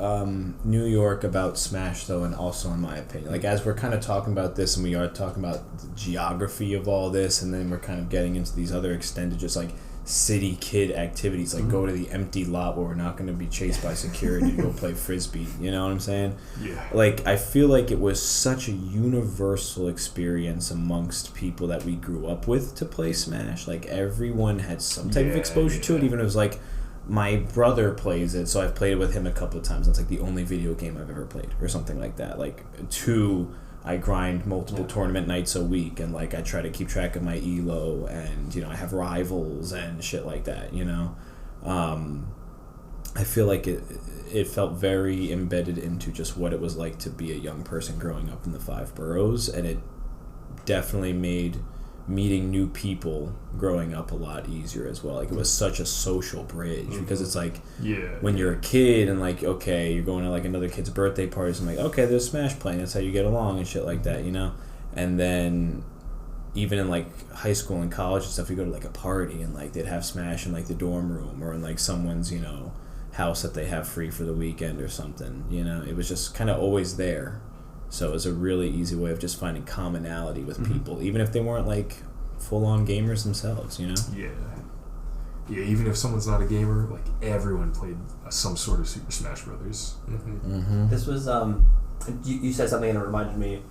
New York about Smash, though, and also in my opinion. Like, as we're kind of talking about this, and we are talking about the geography of all this, and then we're kind of getting into these other extended, just like city kid activities, like go to the empty lot where we're not going to be chased by security to go play Frisbee. You know what I'm saying? Yeah. Like, I feel like it was such a universal experience amongst people that we grew up with to play Smash. Like, everyone had some type of exposure to it, even if it was like, my brother plays it, so I've played it with him a couple of times. That's like the only video game I've ever played, or something like that. Like, 2, I grind multiple tournament nights a week, and like I try to keep track of my elo, and I have rivals and shit like that. I feel like it felt very embedded into just what it was like to be a young person growing up in the 5 boroughs, and it definitely made meeting new people growing up a lot easier as well. Like, it was such a social bridge, because it's like when you're a kid and like, okay, you're going to like another kid's birthday parties, and like, okay, there's Smash playing, that's how you get along and shit like that, and then even in like high school and college and stuff, you go to like a party and like they'd have Smash in like the dorm room or in like someone's house that they have free for the weekend or something. It was just kind of always there. So it was a really easy way of just finding commonality with people, even if they weren't like full-on gamers themselves, Yeah. Yeah, even if someone's not a gamer, like everyone played some sort of Super Smash Brothers. This was you said something and it reminded me.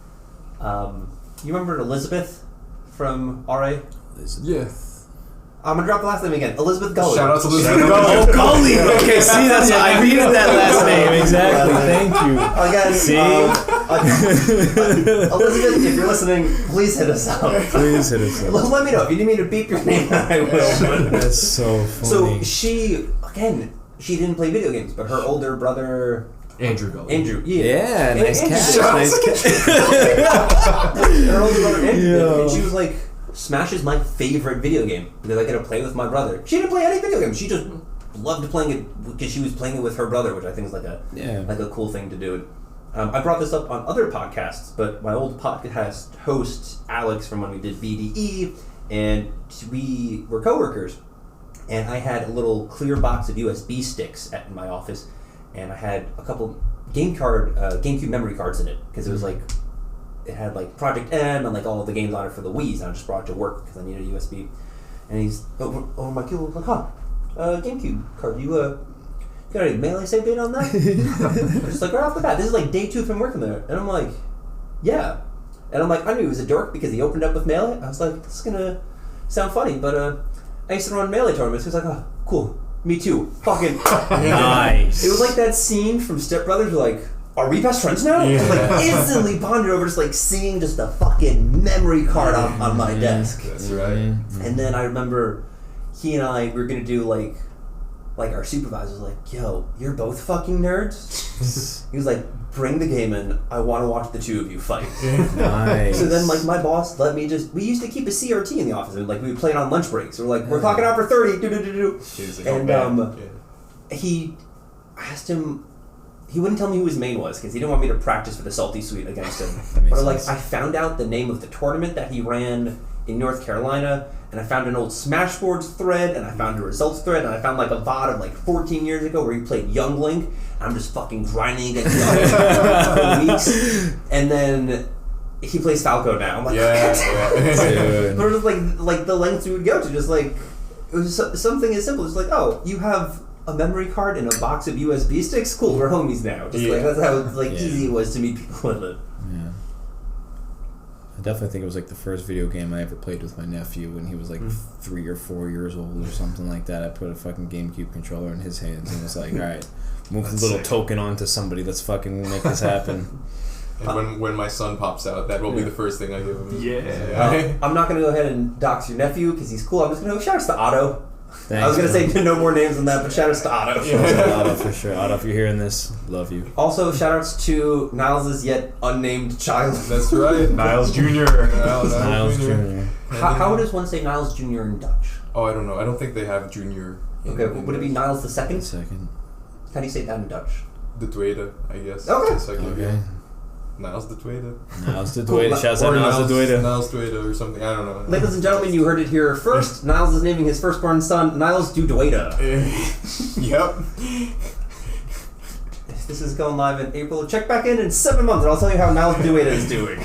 You remember Elizabeth from RA? Yeah. I'm gonna drop the last name again. Elizabeth Gully. Shout out to Elizabeth Gully. Oh, Gully! Okay, see, that's I needed that last name. Exactly. Thank you. Again, see? Elizabeth, if you're listening, please hit us up. Please hit us up. Let me know. If you need me to beep your name, I will. That's so funny. So she didn't play video games, but her older brother... Andrew Gully. Andrew, yeah, nice catch. Nice catch. Her older brother, Andrew, and she was like... Smash is my favorite video game because I get to play with my brother. She didn't play any video games. She just loved playing it because she was playing it with her brother, which I think is like a cool thing to do. I brought this up on other podcasts, but my old podcast host Alex from when we did BDE, and we were coworkers, and I had a little clear box of USB sticks in my office, and I had a couple GameCube memory cards in it because it was like. It had like Project M and like all of the games on it for the Wii's, and I just brought it to work because I needed a USB. And he's over my cube, like, GameCube card. You got any Melee save date on that? I'm just like, right off the bat, this is like day 2 from working there, and I'm like, yeah. And I'm like, I knew he was a dork because he opened up with Melee. I was like, this is gonna sound funny, but I used to run Melee tournaments. He was like, oh, cool, me too. Fucking nice. It was like that scene from Step Brothers, where like. Are we best friends now? Yeah. Like instantly bonded over just like seeing just a fucking memory card on my desk. That's right. And then I remember he and I were gonna do like our supervisor was like, yo, you're both fucking nerds? He was like, bring the game in, I wanna watch the 2 of you fight. Nice. So then like my boss let me we used to keep a CRT in the office, and like we would play it on lunch breaks. So we're like, we're clocking out for 30, And he asked him. He wouldn't tell me who his main was because he didn't want me to practice for the Salty Suite against him. But like, I found out the name of the tournament that he ran in North Carolina, and I found an old Smashboards thread, and I found a results thread, and I found like a VOD of like 14 years ago where he played Young Link, and I'm just fucking grinding against Young Link for weeks, and then he plays Falco now. I'm like, but it was like the lengths we would go to, just like it was something as simple as like, oh, you have a memory card and a box of USB sticks? Cool, we're homies now. Just like that's how easy it was to meet people with it. Yeah. I definitely think it was like the first video game I ever played with my nephew when he was like 3 or 4 years old or something like that. I put a fucking GameCube controller in his hands and was like, alright, move the little token onto somebody, let's fucking make this happen. And when my son pops out, that will be the first thing I give him. Yeah. I'm not going to go ahead and dox your nephew because he's cool. I'm just going to go shout out to Otto. Thanks, I was going to say no more names than that, but shout outs to Otto. Otto for sure. Otto, if you're hearing this, love you. Also, shout outs to Niles' yet unnamed child. That's right. Niles Jr. Niles Jr. How does one say Niles Jr. in Dutch? Oh, I don't know. I don't think they have junior. Okay, would it be Niles the second? Second. How do you say that in Dutch? De tweede, I guess. Okay. The second. Okay. Niles the Dweida. Niles the Dweida. Shouts out Niles the Dweida. Niles Dweida or something. I don't know. Ladies and gentlemen, you heard it here first. Niles is naming his firstborn son Niles du Dweida. Yep. This is going live in April. Check back in 7 months and I'll tell you how Niles Dweida is doing.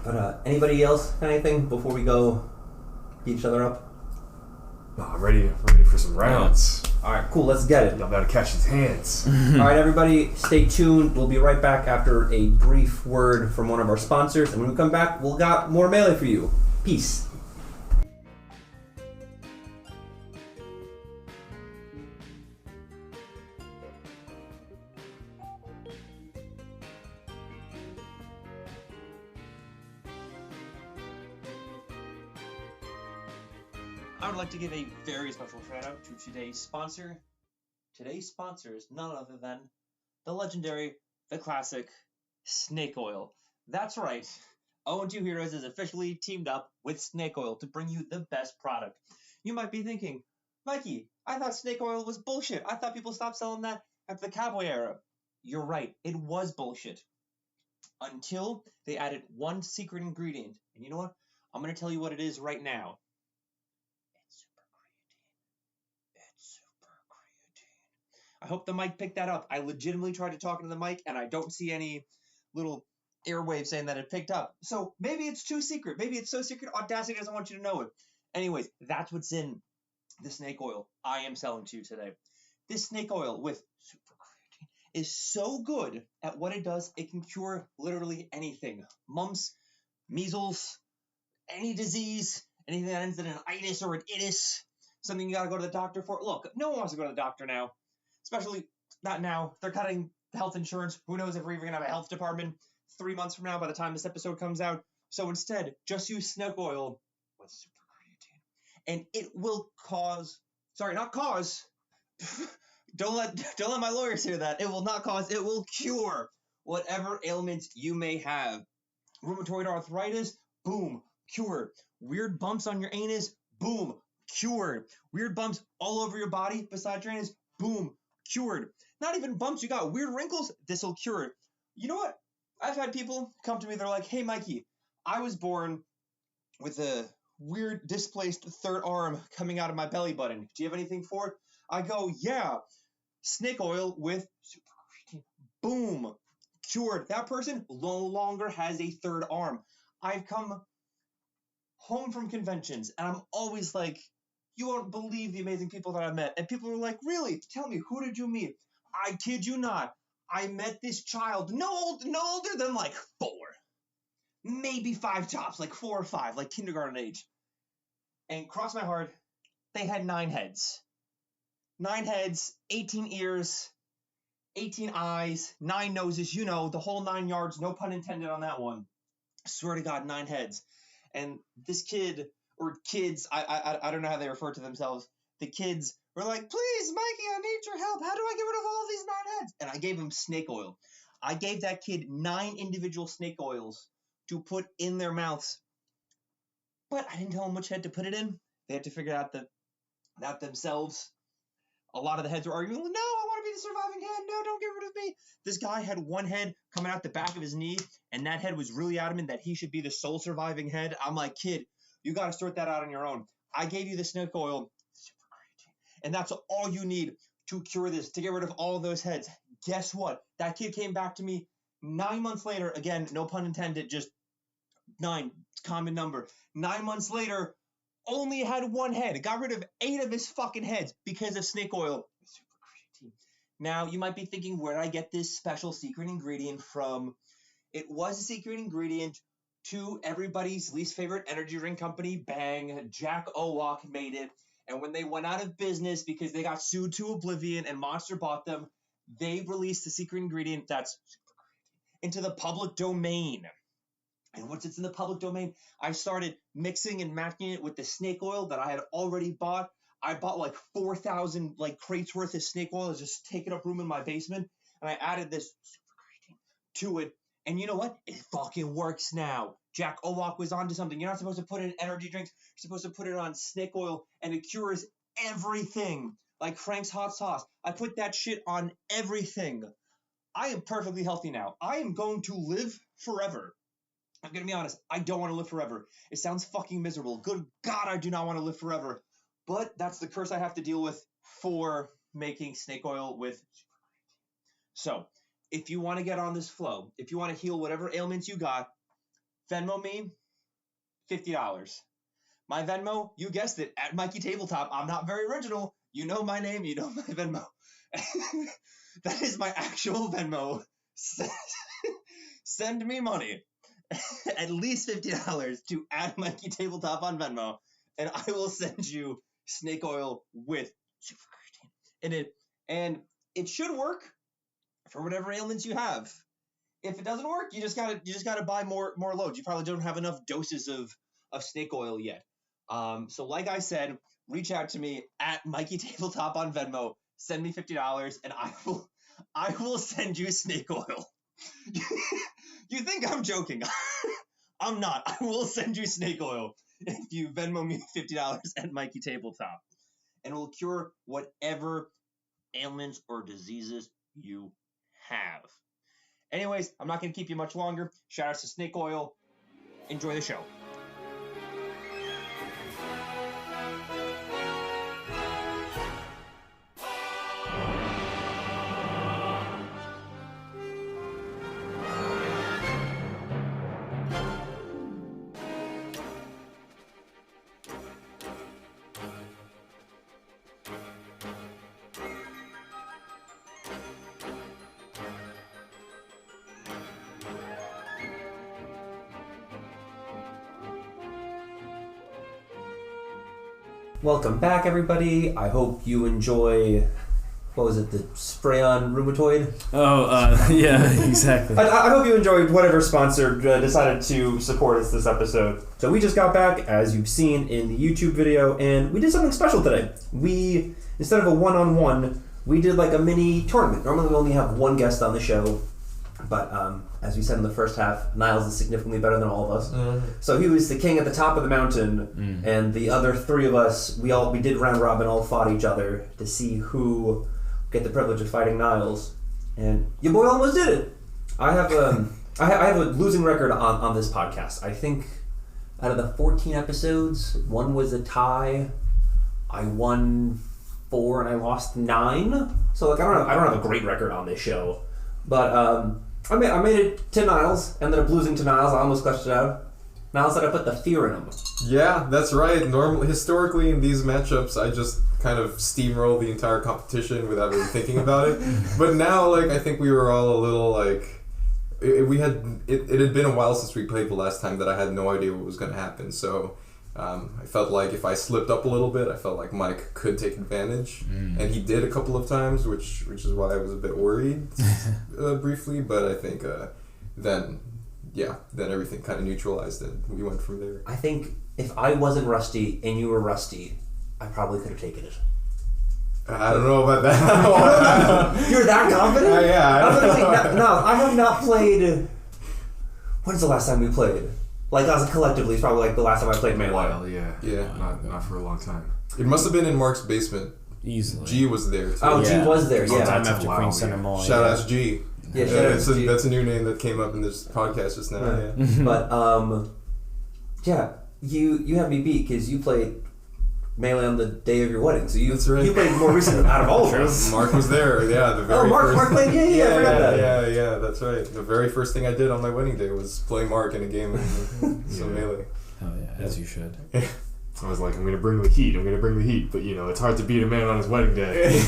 But anybody else got anything before we go beat each other up? No, I'm ready for some rounds. All right, cool. Let's get it. Y'all better catch his hands. All right, everybody, stay tuned. We'll be right back after a brief word from one of our sponsors. And when we come back, we'll got more Melee for you. Peace. I would like to give a very special shout out to today's sponsor. Today's sponsor is none other than the legendary, the classic, Snake Oil. That's right. 0-2 Heroes is officially teamed up with Snake Oil to bring you the best product. You might be thinking, Mikey, I thought Snake Oil was bullshit. I thought people stopped selling that after the Cowboy era. You're right. It was bullshit. Until they added one secret ingredient. And you know what? I'm going to tell you what it is right now. I hope the mic picked that up. I legitimately tried to talk into the mic, and I don't see any little airwave saying that it picked up. So maybe it's too secret. Maybe it's so secret, Audacity doesn't want you to know it. Anyways, that's what's in the snake oil I am selling to you today. This snake oil with super creatine is so good at what it does, it can cure literally anything. Mumps, measles, any disease, anything that ends in an itis or an itis, something you gotta go to the doctor for. Look, no one wants to go to the doctor now. Especially not now. They're cutting health insurance. Who knows if we're even going to have a health department 3 months from now by the time this episode comes out. So instead, just use snake oil with super creatine. And it will don't let my lawyers hear that. It will not cause, it will cure whatever ailments you may have. Rheumatoid arthritis, boom, cured. Weird bumps on your anus, boom, cured. Weird bumps all over your body besides your anus, boom, cured. Not even bumps, you got weird wrinkles, this will cure it. You know what? I've had people come to me, they're like, hey Mikey, I was born with a weird displaced third arm coming out of my belly button. Do you have anything for it? I go, yeah, snake oil with super creatine. Boom, cured. That person no longer has a third arm. I've come home from conventions and I'm always like, you won't believe the amazing people that I met. And people were like, really? Tell me, who did you meet? I kid you not. I met this child, no older than like 4. Maybe 5 tops, like 4 or 5, like kindergarten age. And cross my heart, they had 9 heads. 9 heads, 18 ears, 18 eyes, 9 noses, you know, the whole 9 yards, no pun intended on that one. I swear to God, 9 heads. And this kid... or kids, I don't know how they refer to themselves. The kids were like, please, Mikey, I need your help. How do I get rid of all of these 9 heads? And I gave him snake oil. I gave that kid 9 individual snake oils to put in their mouths. But I didn't tell them which head to put it in. They had to figure out that themselves. A lot of the heads were arguing, no, I want to be the surviving head. No, don't get rid of me. This guy had one head coming out the back of his knee, and that head was really adamant that he should be the sole surviving head. I'm like, kid, you got to sort that out on your own. I gave you the snake oil, super creatine, and that's all you need to cure this, to get rid of all of those heads. Guess what? That kid came back to me 9 months later. Again, no pun intended, just 9, common number. 9 months later, only had 1 head. Got rid of 8 of his fucking heads because of snake oil, super creatine. Now, you might be thinking, where did I get this special secret ingredient from? It was a secret ingredient to everybody's least favorite energy drink company, Bang. Jack Owak made it. And when they went out of business because they got sued to oblivion and Monster bought them, they released the secret ingredient that's super creatine into the public domain. And once it's in the public domain, I started mixing and matching it with the snake oil that I had already bought. I bought like 4,000 like crates worth of snake oil, just taking up room in my basement. And I added this super creatine to it. And you know what? It fucking works now. Jack Owak was onto something. You're not supposed to put it in energy drinks. You're supposed to put it on snake oil, and it cures everything. Like Frank's hot sauce. I put that shit on everything. I am perfectly healthy now. I am going to live forever. I'm going to be honest. I don't want to live forever. It sounds fucking miserable. Good God, I do not want to live forever. But that's the curse I have to deal with for making snake oil with super. So, if you want to get on this flow, if you want to heal whatever ailments you got, Venmo me $50. My Venmo, you guessed it, at Mikey Tabletop. I'm not very original. You know my name, you know my Venmo. That is my actual Venmo. Send me money. At least $50 to add Mikey Tabletop on Venmo, and I will send you snake oil with super in it. And it should work for whatever ailments you have. If it doesn't work, you just gotta buy more loads. You probably don't have enough doses of snake oil yet. So like I said, reach out to me at Mikey Tabletop on Venmo. Send me $50, and I will send you snake oil. You think I'm joking? I'm not. I will send you snake oil if you Venmo me $50 at Mikey Tabletop, and it will cure whatever ailments or diseases you have. Anyways, I'm not going to keep you much longer. Shout out to snake oil. Enjoy the show. Welcome back, everybody. I hope you enjoy, what was it, the spray-on rheumatoid? Oh, yeah, exactly. I hope you enjoyed whatever sponsor decided to support us this episode. So we just got back, as you've seen in the YouTube video, and we did something special today. We, instead of a one-on-one, we did like a mini tournament. Normally we only have one guest on the show, but as we said in the first half, Niles is significantly better than all of us. So he was the king at the top of the mountain, and the other three of us, we did round robin, all fought each other to see who get the privilege of fighting Niles. And your boy almost did it. I have I have a losing record on this podcast. I think out of the 14 episodes, one was a tie. I won 4 and I lost 9. So like I don't have a great record on this show, but I made it to Niles, ended up losing to Niles. I almost clutched it out. Niles said I put the fear in him. Yeah, that's right. Normally, historically, in these matchups, I just kind of steamroll the entire competition without really thinking about it. But now, like, I think we were all a little like, it had been a while since we played the last time that I had no idea what was going to happen. So I felt like if I slipped up a little bit, I felt like Mike could take advantage, and he did a couple of times, which is why I was a bit worried briefly. But I think then everything kind of neutralized, and we went from there. I think if I wasn't rusty and you were rusty, I probably could have taken it. I don't know about that. You're that confident? Yeah. I was gonna say, no, I have not played. When's the last time we played? Like, as collectively, it's probably like the last time I played Melee. Well, yeah. Yeah. Not for a long time. It must have been in Mark's basement. Easily. G was there too. Oh, G was there, yeah. Sometime That's a after while, Queen Center yeah. Mall. Shout out to G. Yeah, shout out to G. That's a new name that came up in this podcast just now. Right. Yeah. But, yeah, you had me beat because you played Melee on the day of your wedding. So That's right. You played more recent out of all of us. Mark was there, yeah. The very Mark played, yeah, I forgot that. Yeah, that's right. The very first thing I did on my wedding day was play Mark in a game of some Melee. Oh yeah, as you should. I was like, I'm gonna bring the heat, but it's hard to beat a man on his wedding day.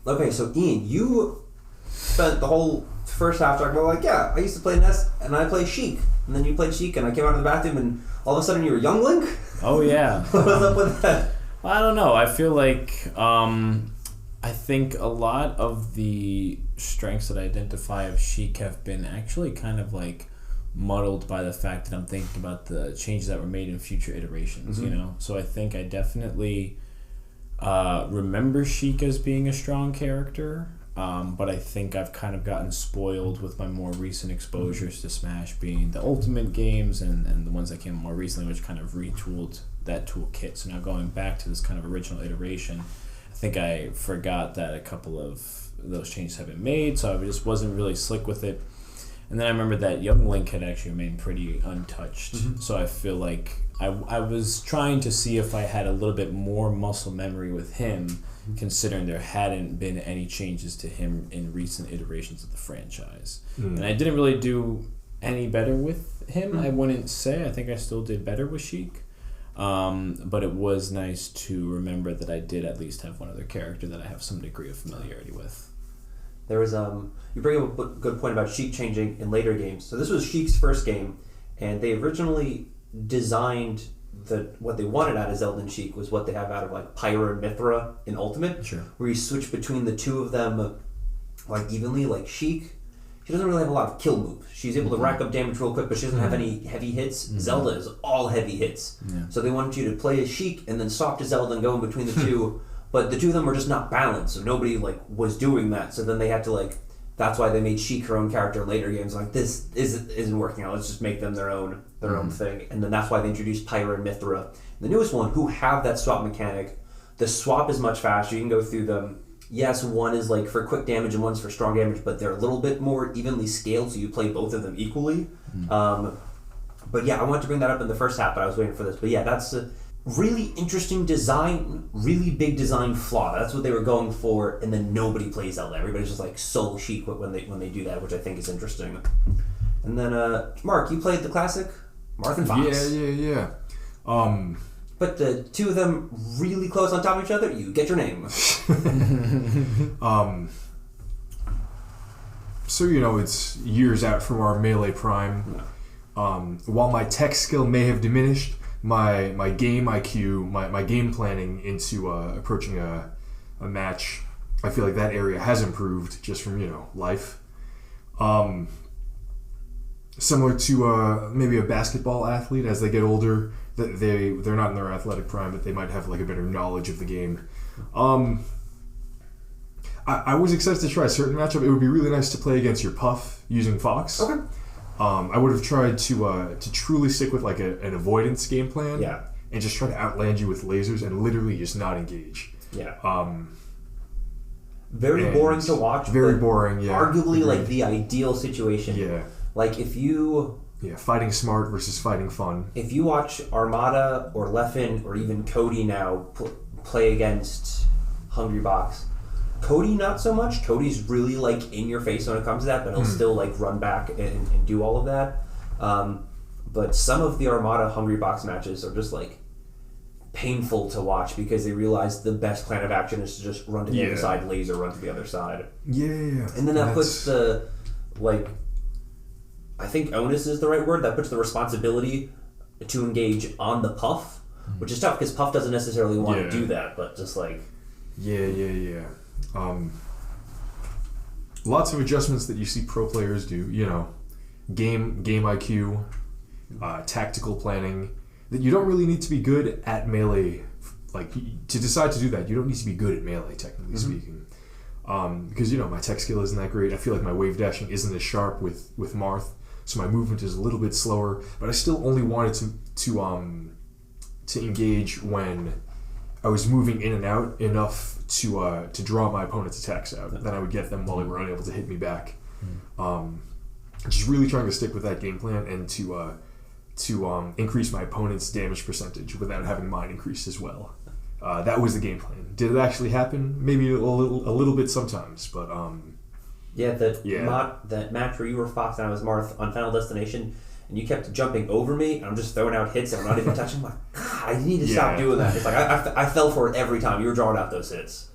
Okay, so Ian, you spent the whole first half talking about like, yeah, I used to play Ness and I play Sheik, and then you played Sheik, and I came out of the bathroom and all of a sudden you were Young Link. Oh yeah. What was up with that? I don't know. I feel like I think a lot of the strengths that I identify of Sheik have been actually kind of like muddled by the fact that I'm thinking about the changes that were made in future iterations, you know? So I think I definitely remember Sheik as being a strong character, but I think I've kind of gotten spoiled with my more recent exposures to Smash, being the Ultimate games and the ones that came more recently, which kind of retooled that toolkit. So now going back to this kind of original iteration, I think I forgot that a couple of those changes have been made, so I just wasn't really slick with it. And then I remember that young Link had actually remained pretty untouched. Mm-hmm. So I feel like I was trying to see if I had a little bit more muscle memory with him, considering there hadn't been any changes to him in recent iterations of the franchise. And I didn't really do any better with him, I wouldn't say. I think I still did better with Sheik. But it was nice to remember that I did at least have one other character that I have some degree of familiarity with. There was you bring up a good point about Sheik changing in later games. So this was Sheik's first game, and they originally designed what they wanted out of Zelda and Sheik was what they have out of like Pyra and Mithra in Ultimate, Sure. where you switch between the two of them like evenly. Like Sheik, she doesn't really have a lot of kill moves. She's able to rack up damage real quick, but she doesn't have any heavy hits. Zelda is all heavy hits. Yeah. So they wanted you to play as Sheik and then swap to Zelda and go in between the two. But the two of them were just not balanced, so nobody like was doing that. So then they had to like. That's why they made Sheik her own character in later games. Like this isn't working out. Let's just make them their own thing. And then that's why they introduced Pyra and Mithra, the newest one, who have that swap mechanic. The swap is much faster. You can go through them. Yes, one is like for quick damage and one's for strong damage, but they're a little bit more evenly scaled, so you play both of them equally. But yeah, I wanted to bring that up in the first half, but I was waiting for this. But yeah, that's a really interesting design, really big design flaw. That's what they were going for, and then nobody plays Zelda. Everybody's just like solo Sheik when they do that, which I think is interesting. And then Mark, you played the classic Marth and Fox. Yeah. But the two of them really close on top of each other, you get your name. So, it's years out from our Melee Prime. While my tech skill may have diminished, my game IQ, my game planning into approaching a match, I feel like that area has improved just from, life. Similar to maybe a basketball athlete as they get older, they're not in their athletic prime, but they might have like a better knowledge of the game. I was excited to try a certain matchup. It would be really nice to play against your Puff using Fox. Okay. I would have tried to truly stick with like an avoidance game plan. Yeah. And just try to outland you with lasers and literally just not engage. Yeah. Very boring to watch. Very boring. Yeah. Arguably, like the ideal situation. Yeah. Like if you. Yeah, fighting smart versus fighting fun. If you watch Armada or Leffen or even Cody now play against Hungrybox, Cody not so much. Cody's really like in your face when it comes to that, but he'll still like run back and do all of that. But some of the Armada Hungrybox matches are just like painful to watch because they realize the best plan of action is to just run to the other side, laser run to the other side. Yeah. And then that puts the like. I think onus is the right word. That puts the responsibility to engage on the Puff, which is tough because Puff doesn't necessarily want to do that, but just like... Yeah. Lots of adjustments that you see pro players do, game IQ, tactical planning, that you don't really need to be good at Melee. Like, to decide to do that, you don't need to be good at Melee, technically speaking. Because, my tech skill isn't that great. I feel like my wave dashing isn't as sharp with Marth. So my movement is a little bit slower, but I still only wanted to engage when I was moving in and out enough to draw my opponent's attacks out. Then I would get them while they were unable to hit me back. Just really trying to stick with that game plan and to increase my opponent's damage percentage without having mine increased as well. That was the game plan. Did it actually happen? Maybe a little bit sometimes, but that match where you were Fox and I was Marth on Final Destination, and you kept jumping over me, and I'm just throwing out hits and I'm not even touching. I'm like, God, I need to stop doing that. It's like I fell for it every time you were drawing out those hits.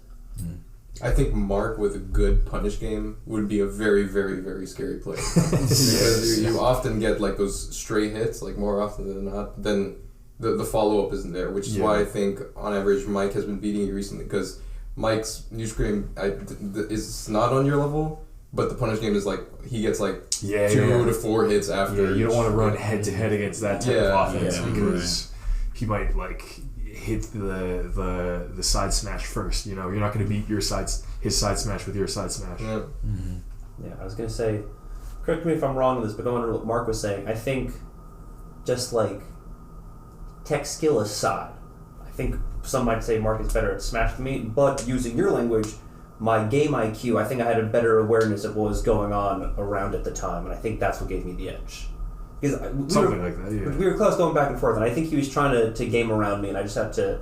I think Mark with a good punish game would be a very, very, very scary player. Because you often get like those stray hits, like more often than not. Then the follow up isn't there, which is why I think on average Mike has been beating you recently, because Mike's New Scream is not on your level. But the punish game is like, he gets like 2 to 4 hits after. Yeah, you don't want to run head to head against that type of offense because he might like hit the side smash first. You're not going to beat his side smash with your side smash. Yeah. Yeah, I was going to say, correct me if I'm wrong on this, but going on what Mark was saying, I think just like tech skill aside, I think some might say Mark is better at Smash than me, but using your language, my game IQ, I think I had a better awareness of what was going on around at the time, and I think that's what gave me the edge. Because we were close going back and forth, and I think he was trying to game around me, and I just had to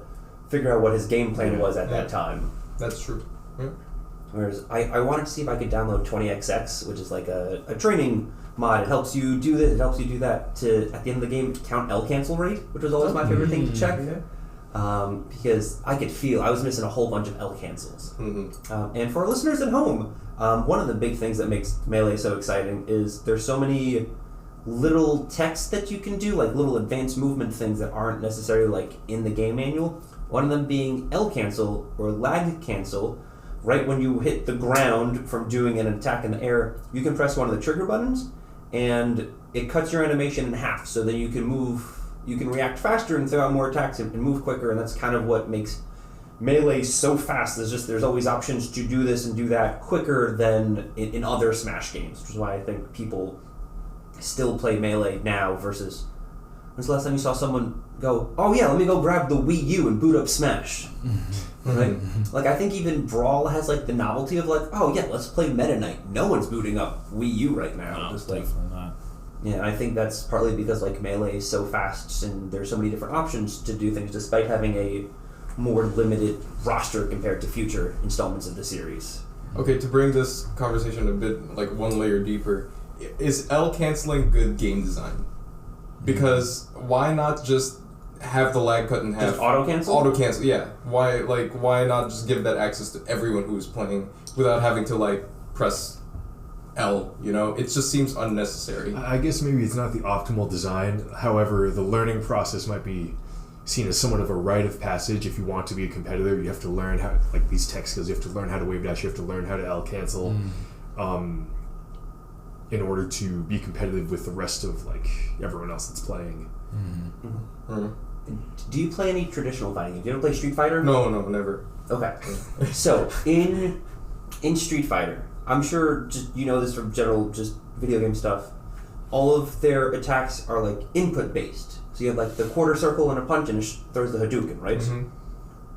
figure out what his game plan was at that time. That's true. Yeah. Whereas I wanted to see if I could download 20XX, which is like a training mod. It helps you do this, it helps you do that to, at the end of the game, count L cancel rate, which was always my favorite thing to check. Because I could feel I was missing a whole bunch of L cancels. And for our listeners at home, one of the big things that makes Melee so exciting is there's so many little text that you can do, like little advanced movement things that aren't necessarily like in the game manual. One of them being L cancel or lag cancel. Right when you hit the ground from doing an attack in the air, you can press one of the trigger buttons, and it cuts your animation in half, so that you can react faster and throw out more attacks and move quicker, and that's kind of what makes Melee so fast. There's always options to do this and do that quicker than in other Smash games, which is why I think people still play Melee now versus... When's the last time you saw someone go, oh yeah, let me go grab the Wii U and boot up Smash? Right? Like, I think even Brawl has like the novelty of like, oh yeah, let's play Meta Knight. No one's booting up Wii U right now. No, just like, definitely not. Yeah, I think that's partly because like Melee is so fast and there's so many different options to do things despite having a more limited roster compared to future installments of the series. Okay, to bring this conversation a bit like one layer deeper, is L canceling good game design? Because why not just have the lag cut in half? Just auto cancel? Auto cancel, yeah. Why not just give that access to everyone who's playing without having to like press L, you know? It just seems unnecessary. I guess maybe it's not the optimal design. However, the learning process might be seen as somewhat of a rite of passage. If you want to be a competitor, you have to learn how, like these tech skills, you have to learn how to wave dash, you have to learn how to L cancel. In order to be competitive with the rest of like everyone else that's playing. Do you play any traditional fighting games? Do you ever play Street Fighter? No, never. Okay. So, in Street Fighter, I'm sure just you know this from general just video game stuff, all of their attacks are like input based. So you have like the quarter circle and a punch and it throws the Hadouken, right?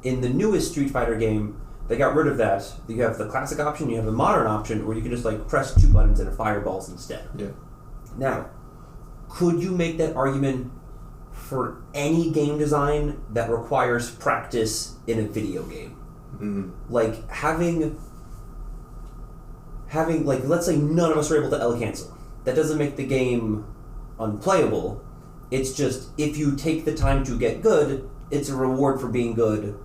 In the newest Street Fighter game, they got rid of that. You have the classic option, you have the modern option, where you can just like press 2 buttons and it fireballs instead. Yeah. Now, could you make that argument for any game design that requires practice in a video game? Like having like, let's say none of us are able to L cancel. That doesn't make the game unplayable. It's just if you take the time to get good, it's a reward for being good.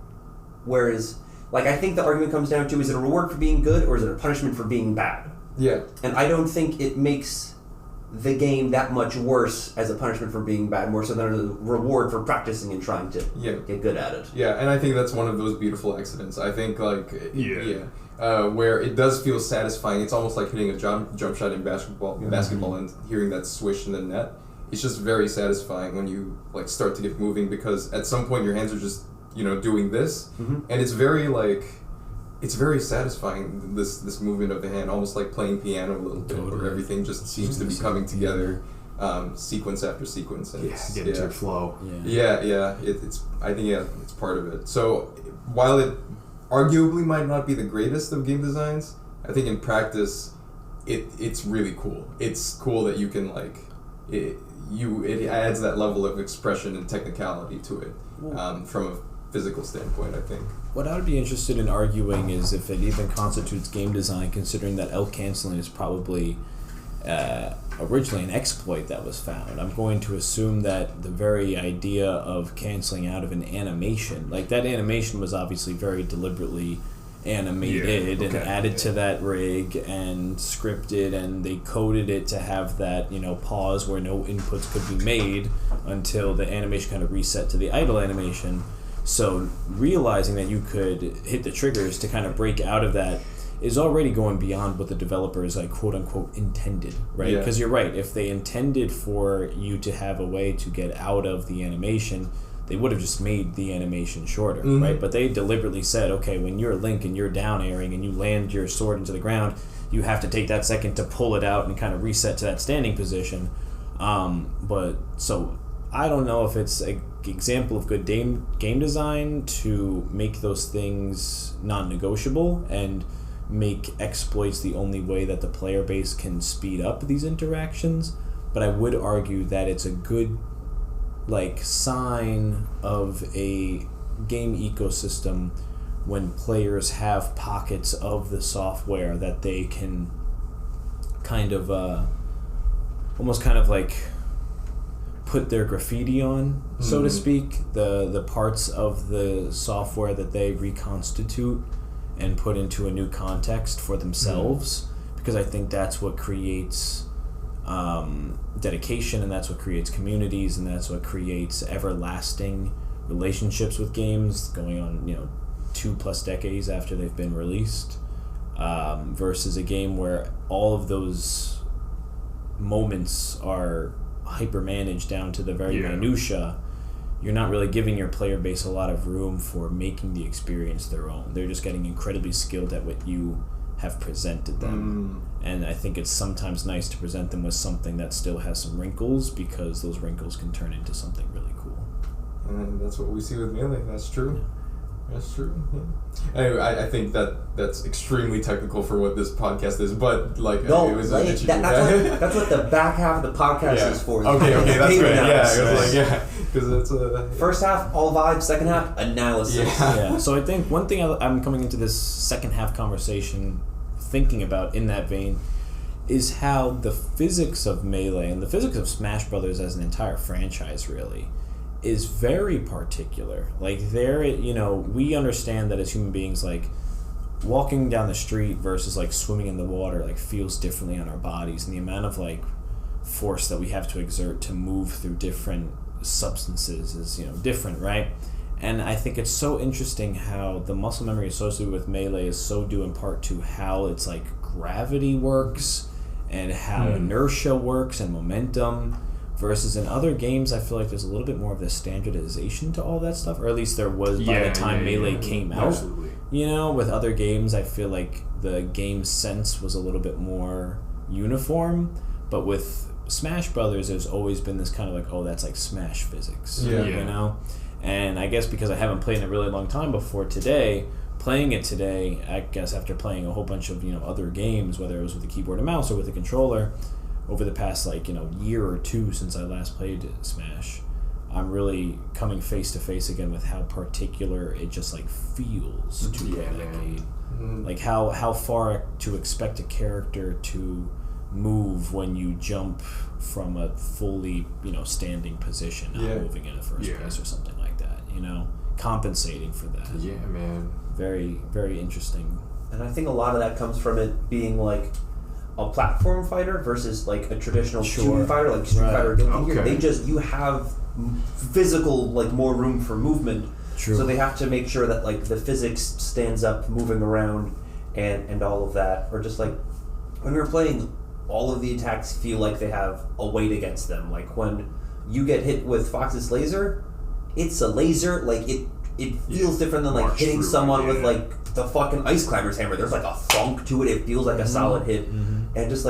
Whereas, like, I think the argument comes down to, is it a reward for being good or is it a punishment for being bad? Yeah. And I don't think it makes the game that much worse as a punishment for being bad, more so than a reward for practicing and trying to get good at it. Yeah, and I think that's one of those beautiful accidents. I think, like, where it does feel satisfying. It's almost like hitting a jump shot in basketball and hearing that swish in the net. It's just very satisfying when you, like, start to get moving, because at some point your hands are just, you know, doing this, and it's very, like, it's very satisfying, this movement of the hand, almost like playing piano a little bit, where everything just seems to be coming together, sequence after sequence. And get into a flow. I think it's part of it. So while it arguably might not be the greatest of game designs, I think in practice, it's really cool. It's cool that you can, like, it adds that level of expression and technicality to it, from a physical standpoint, I think. What I would be interested in arguing is if it even constitutes game design, considering that L canceling is probably originally an exploit that was found. I'm going to assume that the very idea of canceling out of an animation, like that animation was obviously very deliberately animated and added to that rig and scripted, and they coded it to have that, you know, pause where no inputs could be made until the animation kind of reset to the idle animation. So realizing that you could hit the triggers to kind of break out of that is already going beyond what the developers, like, quote unquote intended, right? Because you're right, if they intended for you to have a way to get out of the animation, they would have just made the animation shorter, right? But they deliberately said, okay, when you're Link and you're down airing and you land your sword into the ground, you have to take that second to pull it out and kind of reset to that standing position. But so I don't know if it's a example of good game design to make those things non-negotiable and make exploits the only way that the player base can speed up these interactions. But I would argue that it's a good sign of a game ecosystem when players have pockets of the software that they can kind of almost kind of like put their graffiti on, so to speak, the parts of the software that they reconstitute and put into a new context for themselves, because I think that's what creates dedication, and that's what creates communities, and that's what creates everlasting relationships with games going on 2+ decades after they've been released, versus a game where all of those moments are hyper managed down to the very minutia. You're not really giving your player base a lot of room for making the experience their own. They're just getting incredibly skilled at what you have presented them. And I think it's sometimes nice to present them with something that still has some wrinkles, because those wrinkles can turn into something really cool. And that's what we see with Melee. That's true. That's true. Yeah. Anyway, I think that's extremely technical for what this podcast is, but no, it was that's what the back half of the podcast is for. Okay, that's right. Yeah, because it's first half all vibes, second half analysis. Yeah. So I think one thing I'm coming into this second half conversation thinking about in that vein is how the physics of Melee and the physics of Smash Brothers as an entire franchise really is very particular. We understand that as human beings, walking down the street versus swimming in the water feels differently on our bodies, and the amount of force that we have to exert to move through different substances is different, right? And I think it's so interesting how the muscle memory associated with Melee is so due in part to how it's gravity works and how inertia works and momentum. Versus in other games, I feel like there's a little bit more of the standardization to all that stuff, or at least there was by the time Melee came out. Absolutely. With other games, I feel like the game sense was a little bit more uniform, but with Smash Brothers, there's always been this kind of that's Smash physics, And I guess because I haven't played in a really long time before playing it today, I guess after playing a whole bunch of other games, whether it was with a keyboard and mouse or with a controller, over the past year or two since I last played Smash, I'm really coming face to face again with how particular it just feels to play that game. How far to expect a character to move when you jump from a fully standing position, not moving in the first place or something like that. Compensating for that. Yeah, man. Very, very interesting. And I think a lot of that comes from it being a platform fighter versus a traditional 2D fighter, like Street Fighter or Guilty Gear. You have physical more room for movement. True. So they have to make sure that the physics stands up, moving around, and all of that. Or just when you're playing, all of the attacks feel like they have a weight against them. When you get hit with Fox's laser, it's a laser. It feels different than hitting someone with the fucking Ice Climber's hammer. There's a funk to it. It feels like a solid hit. And just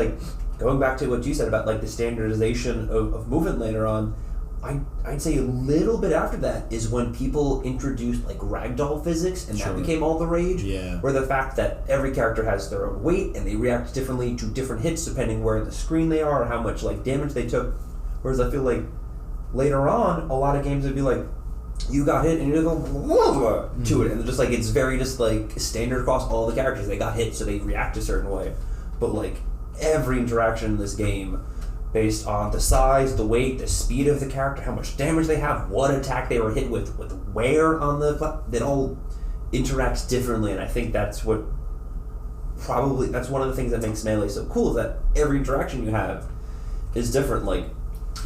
going back to what you said about the standardization of movement later on, I'd say a little bit after that is when people introduced ragdoll physics, and that became all the rage. Yeah. Where the fact that every character has their own weight and they react differently to different hits depending where the screen they are or how much damage they took. Whereas I feel later on, a lot of games would be you got hit and you go to it, and just it's very just standard across all the characters. They got hit, so they react a certain way. But every interaction in this game, based on the size, the weight, the speed of the character, how much damage they have, what attack they were hit with where on that all interacts differently. And I think that's what that's one of the things that makes Melee so cool, is that every interaction you have is different.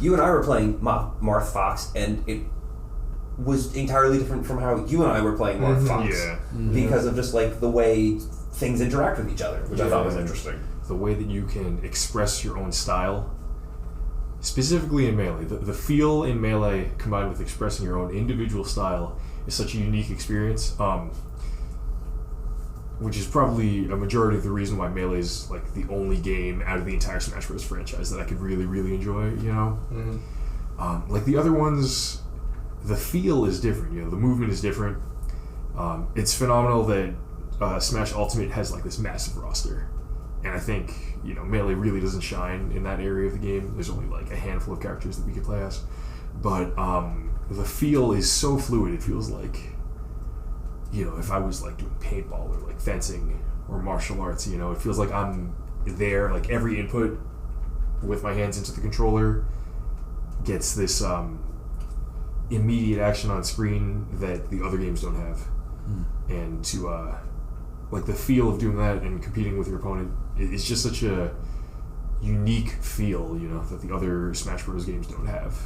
You and I were playing Marth Fox, and it was entirely different from how you and I were playing Marth Fox. Because of just the way things interact with each other, which I thought was interesting. The way that you can express your own style, specifically in Melee, the feel in Melee combined with expressing your own individual style is such a unique experience, which is probably a majority of the reason why Melee is the only game out of the entire Smash Bros. Franchise that I could really, really enjoy. The other ones, the feel is different. You know, the movement is different. It's phenomenal that Smash Ultimate has like this massive roster, and I think Melee really doesn't shine in that area of the game. There's only like a handful of characters that we could play as, but the feel is so fluid. It feels like if I was like doing paintball or like fencing or martial arts, it feels like I'm there. Like every input with my hands into the controller gets this immediate action on screen that the other games don't have. And to like the feel of doing that and competing with your opponent is just such a unique feel, that the other Smash Bros. Games don't have.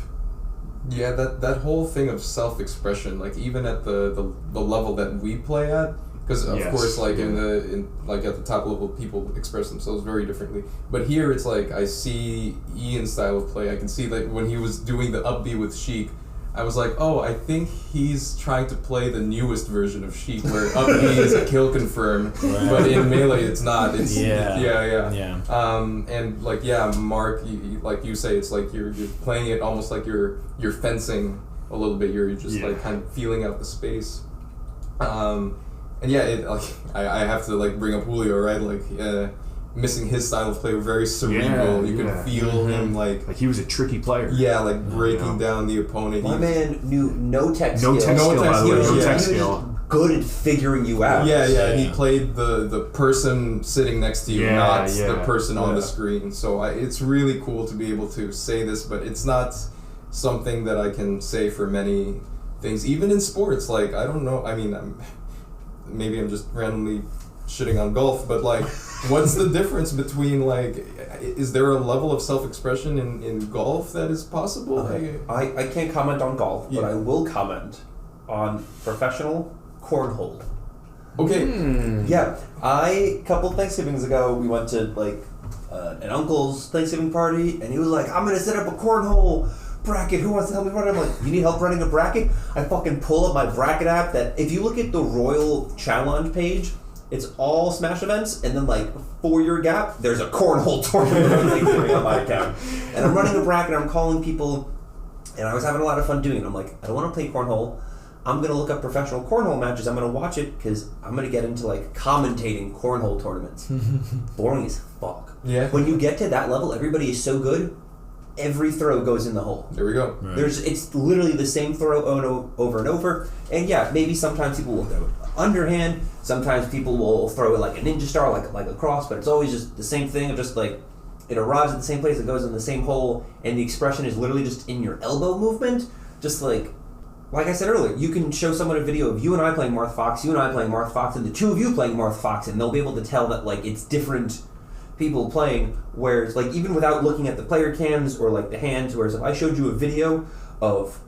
Yeah, that whole thing of self-expression, like even at the level that we play at, because of course, like in like at the top level, people express themselves very differently. But here, it's like I see Ian's style of play. I can see like when he was doing the up B with Sheik, I was like, oh, I think he's trying to play the newest version of Sheik, where up B is a kill confirm, but in Melee it's not. It's yeah. And like Mark, like you say, it's like you're playing it almost like you're fencing a little bit. You're just like kind of feeling out the space. And I have to like bring up Julio, right? Like missing his style of play, very cerebral. You could feel him like he was a tricky player. Yeah, like breaking down the opponent. My man knew no tech skill. No tech skill, by the way. No tech He was good at figuring you out. Yeah. He played the person sitting next to you, not the person on the screen. So it's really cool to be able to say this, but it's not something that I can say for many things. Even in sports, like I don't know. I mean, maybe I'm just randomly shitting on golf, but like, what's the difference between like, is there a level of self-expression in golf that is possible? I can't comment on golf, but I will comment on professional cornhole. Okay. Yeah, a couple Thanksgivings ago, we went to like an uncle's Thanksgiving party, and he was like, I'm gonna set up a cornhole bracket. Who wants to help me run it? I'm like, you need help running a bracket? I fucking pull up my bracket app that, if you look at the Royal Challenge page, it's all Smash events, and then like 4-year gap, there's a cornhole tournament on my account. And I'm running a bracket, I'm calling people, and I was having a lot of fun doing it. I'm like, I don't want to play cornhole. I'm going to look up professional cornhole matches. I'm going to watch it because I'm going to get into like commentating cornhole tournaments. Boring as fuck. Yeah. When you get to that level, everybody is so good, every throw goes in the hole. There we go. Right. It's literally the same throw over and over. And yeah, maybe sometimes people will throw it underhand. Sometimes people will throw it like a ninja star, like a cross, but it's always just the same thing. Just like it arrives at the same place, it goes in the same hole, and the expression is literally just in your elbow movement. Just like I said earlier, you can show someone a video of you and I playing Marth Fox, you and I playing Marth Fox, and the two of you playing Marth Fox, and they'll be able to tell that like it's different people playing. Whereas like even without looking at the player cams or like the hands, whereas if I showed you a video of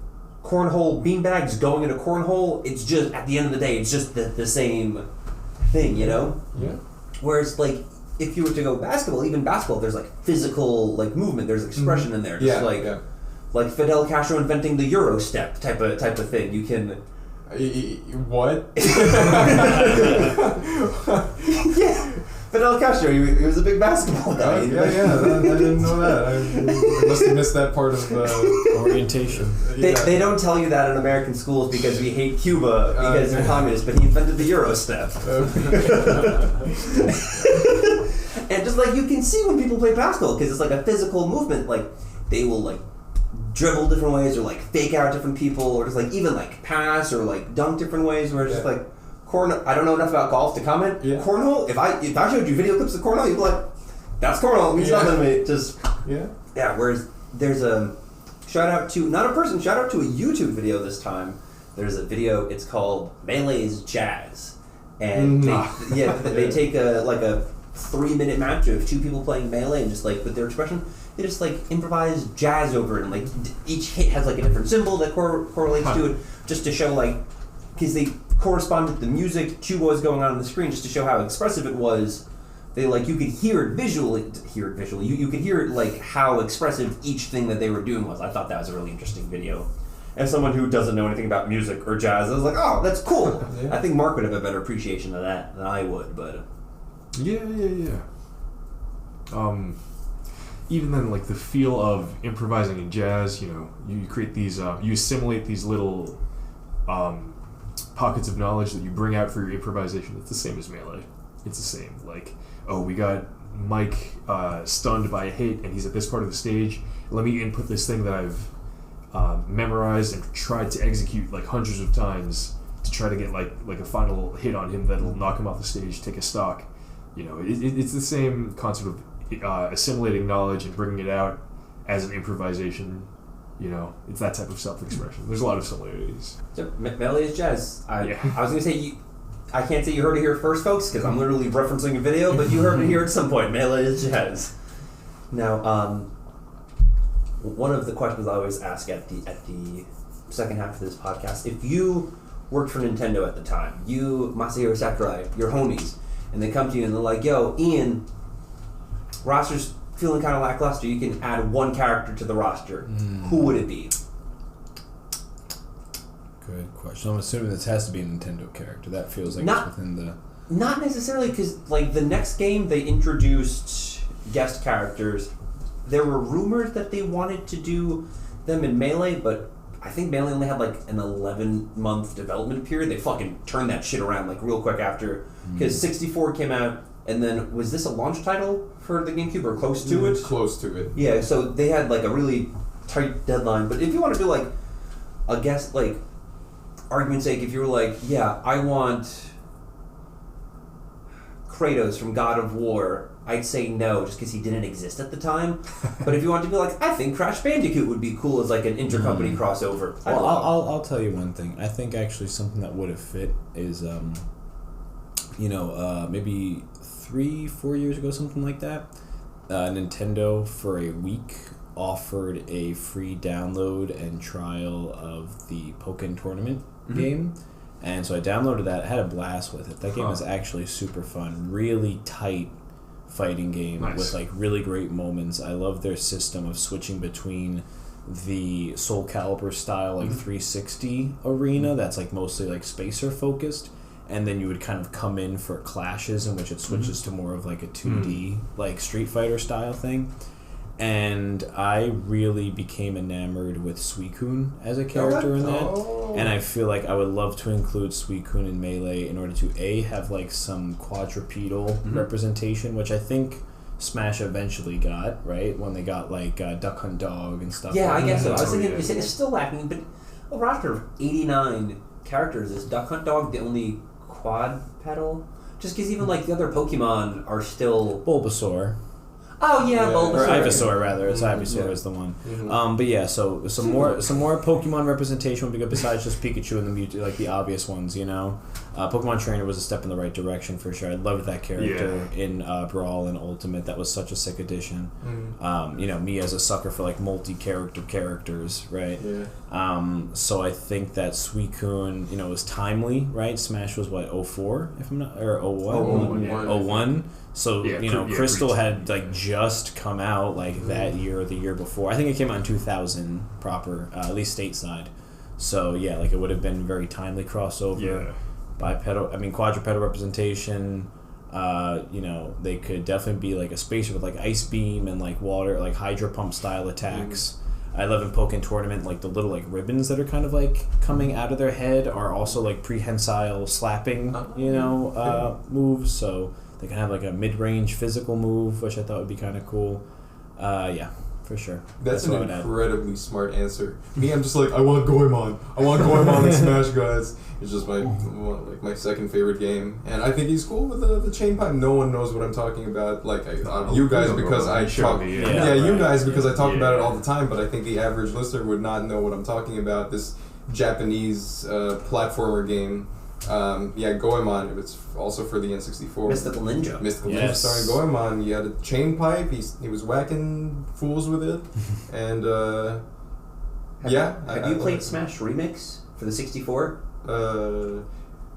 cornhole beanbags going into cornhole, it's just at the end of the day, it's just the same thing, Yeah. Whereas like if you were to go basketball, even basketball, there's like physical like movement, there's expression in there, just like Fidel Castro inventing the Euro step type of thing. You can. What? Yeah. Fidel Castro, he was a big basketball guy. I didn't know that. I must have missed that part of the orientation. They don't tell you that in American schools because we hate Cuba because they're communists, but he invented the Euro step. And just like you can see when people play basketball, because it's like a physical movement, like they will like dribble different ways or like fake out different people or just like even like pass or like dunk different ways where it's just like I don't know enough about golf to comment. Yeah. Cornhole, if I showed you video clips of cornhole, you'd be like, that's cornhole. It means nothing to me. Just yeah. Whereas there's a shout out to a YouTube video this time. There's a video. It's called Melee's Jazz, and they take a 3-minute match of two people playing Melee and just like with their expression, they just like improvise jazz over it, and like each hit has like a different symbol that correlates to it, just to show like because they correspond with the music to what was going on the screen, just to show how expressive it was. They like you could hear it visually. You could hear it like how expressive each thing that they were doing was. I thought that was a really interesting video. As someone who doesn't know anything about music or jazz, I was like, oh, that's cool. I think Mark would have a better appreciation of that than I would, but Yeah. even then, like the feel of improvising in jazz, you create these, you assimilate these little pockets of knowledge that you bring out for your improvisation. It's the same as Melee. It's the same. Like, oh, we got Mike stunned by a hit, and he's at this part of the stage. Let me input this thing that I've memorized and tried to execute like hundreds of times to try to get like a final hit on him that'll knock him off the stage, take a stock. It's the same concept of assimilating knowledge and bringing it out as an improvisation. It's that type of self-expression. There's a lot of similarities. So, Melee is jazz. I was going to say, I can't say you heard it here first, folks, because I'm literally referencing a video, but you heard it here at some point. Melee is jazz. Now, one of the questions I always ask at the second half of this podcast, if you worked for Nintendo at the time, you, Masahiro Sakurai, your homies, and they come to you and they're like, yo, Ian, roster's feeling kind of lackluster, you can add one character to the roster. Who would it be? Good question. I'm assuming this has to be a Nintendo character. That feels like it's within the... Not necessarily, because like the next game they introduced guest characters. There were rumors that they wanted to do them in Melee, but I think Melee only had like an 11-month development period. They fucking turned that shit around like real quick after, because 64 came out, and then was this a launch title for the GameCube or close to it? Close to it. Yeah, so they had like a really tight deadline. But if you want to do like a guest, like argument's sake, if you were like, yeah, I want Kratos from God of War, I'd say no, just because he didn't exist at the time. But if you want to be like, I think Crash Bandicoot would be cool as like an intercompany crossover. Well, I'll tell you one thing. I think actually something that would have fit is, maybe 3-4 years ago, something like that. Nintendo for a week offered a free download and trial of the Pokken Tournament game. And so I downloaded that. I had a blast with it. That game is actually super fun. Really tight fighting game with like really great moments. I love their system of switching between the Soul Calibur style like 360 arena that's like mostly like spacer focused, and then you would kind of come in for clashes in which it switches to more of like a 2D like Street Fighter style thing. And I really became enamored with Suicune as a character in that. And I feel like I would love to include Suicune in Melee in order to have like some quadrupedal representation, which I think Smash eventually got, right? When they got like Duck Hunt Dog and stuff. Yeah, like I guess that. so. I was thinking it's still lacking, but a roster of 89 characters. Is Duck Hunt Dog the only quadrupedal? Just because even like the other Pokemon are still... Bulbasaur. Oh yeah, Bulbasaur. Or Ivysaur rather. It's Ivysaur is the one. But yeah, so some more Pokemon representation would be good besides just Pikachu and the Mewtwo, like the obvious ones, Pokemon Trainer was a step in the right direction for sure. I loved that character in Brawl and Ultimate. That was such a sick addition. Me as a sucker for like multi-character characters, right? So I think that Suicune, was timely, right? Smash was what, 04 if I'm not, or 01? 01. So, Crystal had like just come out like that year or the year before. I think it came out in 2000 proper, at least stateside. So yeah, like it would have been very timely crossover. Quadrupedal representation. They could definitely be like a spacer with like Ice Beam and like water, like Hydro Pump style attacks. I love in Pokken Tournament, like the little like ribbons that are kind of like coming out of their head are also like prehensile slapping, moves. So they can have like a mid-range physical move, which I thought would be kind of cool. For sure. That's an incredibly smart answer. Me, I'm just like, I want Goemon. I want Goemon in Smash, guys. It's just my second favorite game, and I think he's cool with the chain pipe. No one knows what I'm talking about. Like you guys, because I talk. You guys, because I talk about it all the time. But I think the average listener would not know what I'm talking about. This Japanese platformer game. Goemon. It's also for the N64. Mystical Ninja starring Goemon. He had a chain pipe. He was whacking fools with it, and Have you played Smash Remix for the 64?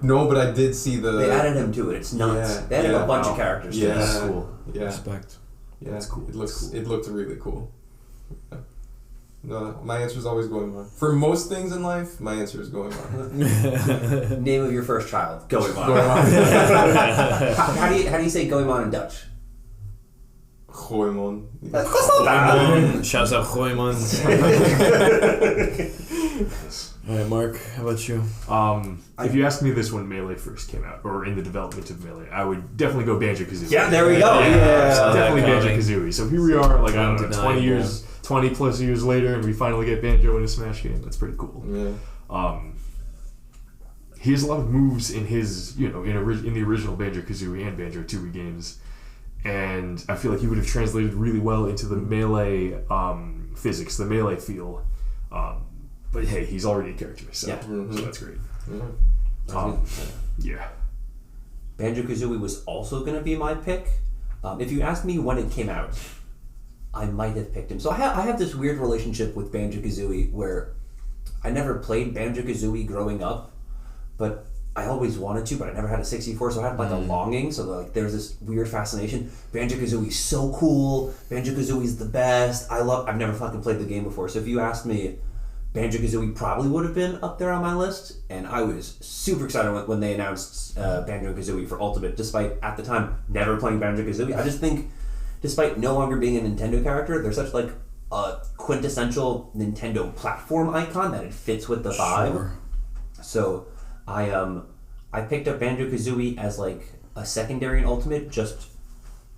No, but I did see the. They added him to it. It's nuts. They added a bunch of characters. Yeah, that's cool. Yeah, respect. Yeah, that's cool. It looked really cool. Yeah. No, my answer is always Goemon. For most things in life, my answer is Goemon. Name of your first child, Goemon. How do you say Goemon in Dutch? Goemon. That's not bad. Shouts out Goemons. Alright, Mark, how about you? If you asked me this when Melee first came out, or in the development of Melee, I would definitely go Banjo-Kazooie. Yeah, there we go. Definitely Banjo-Kazooie. So here we are, like, I don't know, 20 plus years later, and we finally get Banjo in a Smash game. That's pretty cool. Yeah. He has a lot of moves in his, in the original Banjo-Kazooie and Banjo-Tooie games, and I feel like he would have translated really well into the Melee physics, the Melee feel. But hey, he's already a character, so that's great. Yeah. Banjo-Kazooie was also going to be my pick. If you asked me when it came out, I might have picked him. So I have this weird relationship with Banjo-Kazooie where I never played Banjo-Kazooie growing up, but I always wanted to, but I never had a 64, so I had like a longing. So like there's this weird fascination. Banjo-Kazooie's so cool. Banjo-Kazooie's the best. I've never fucking played the game before. So if you asked me, Banjo-Kazooie probably would have been up there on my list, and I was super excited when they announced Banjo-Kazooie for Ultimate, despite, at the time, never playing Banjo-Kazooie. I just think, despite no longer being a Nintendo character, they're such like a quintessential Nintendo platform icon that it fits with the vibe. Sure. So I picked up Banjo-Kazooie as like a secondary in Ultimate just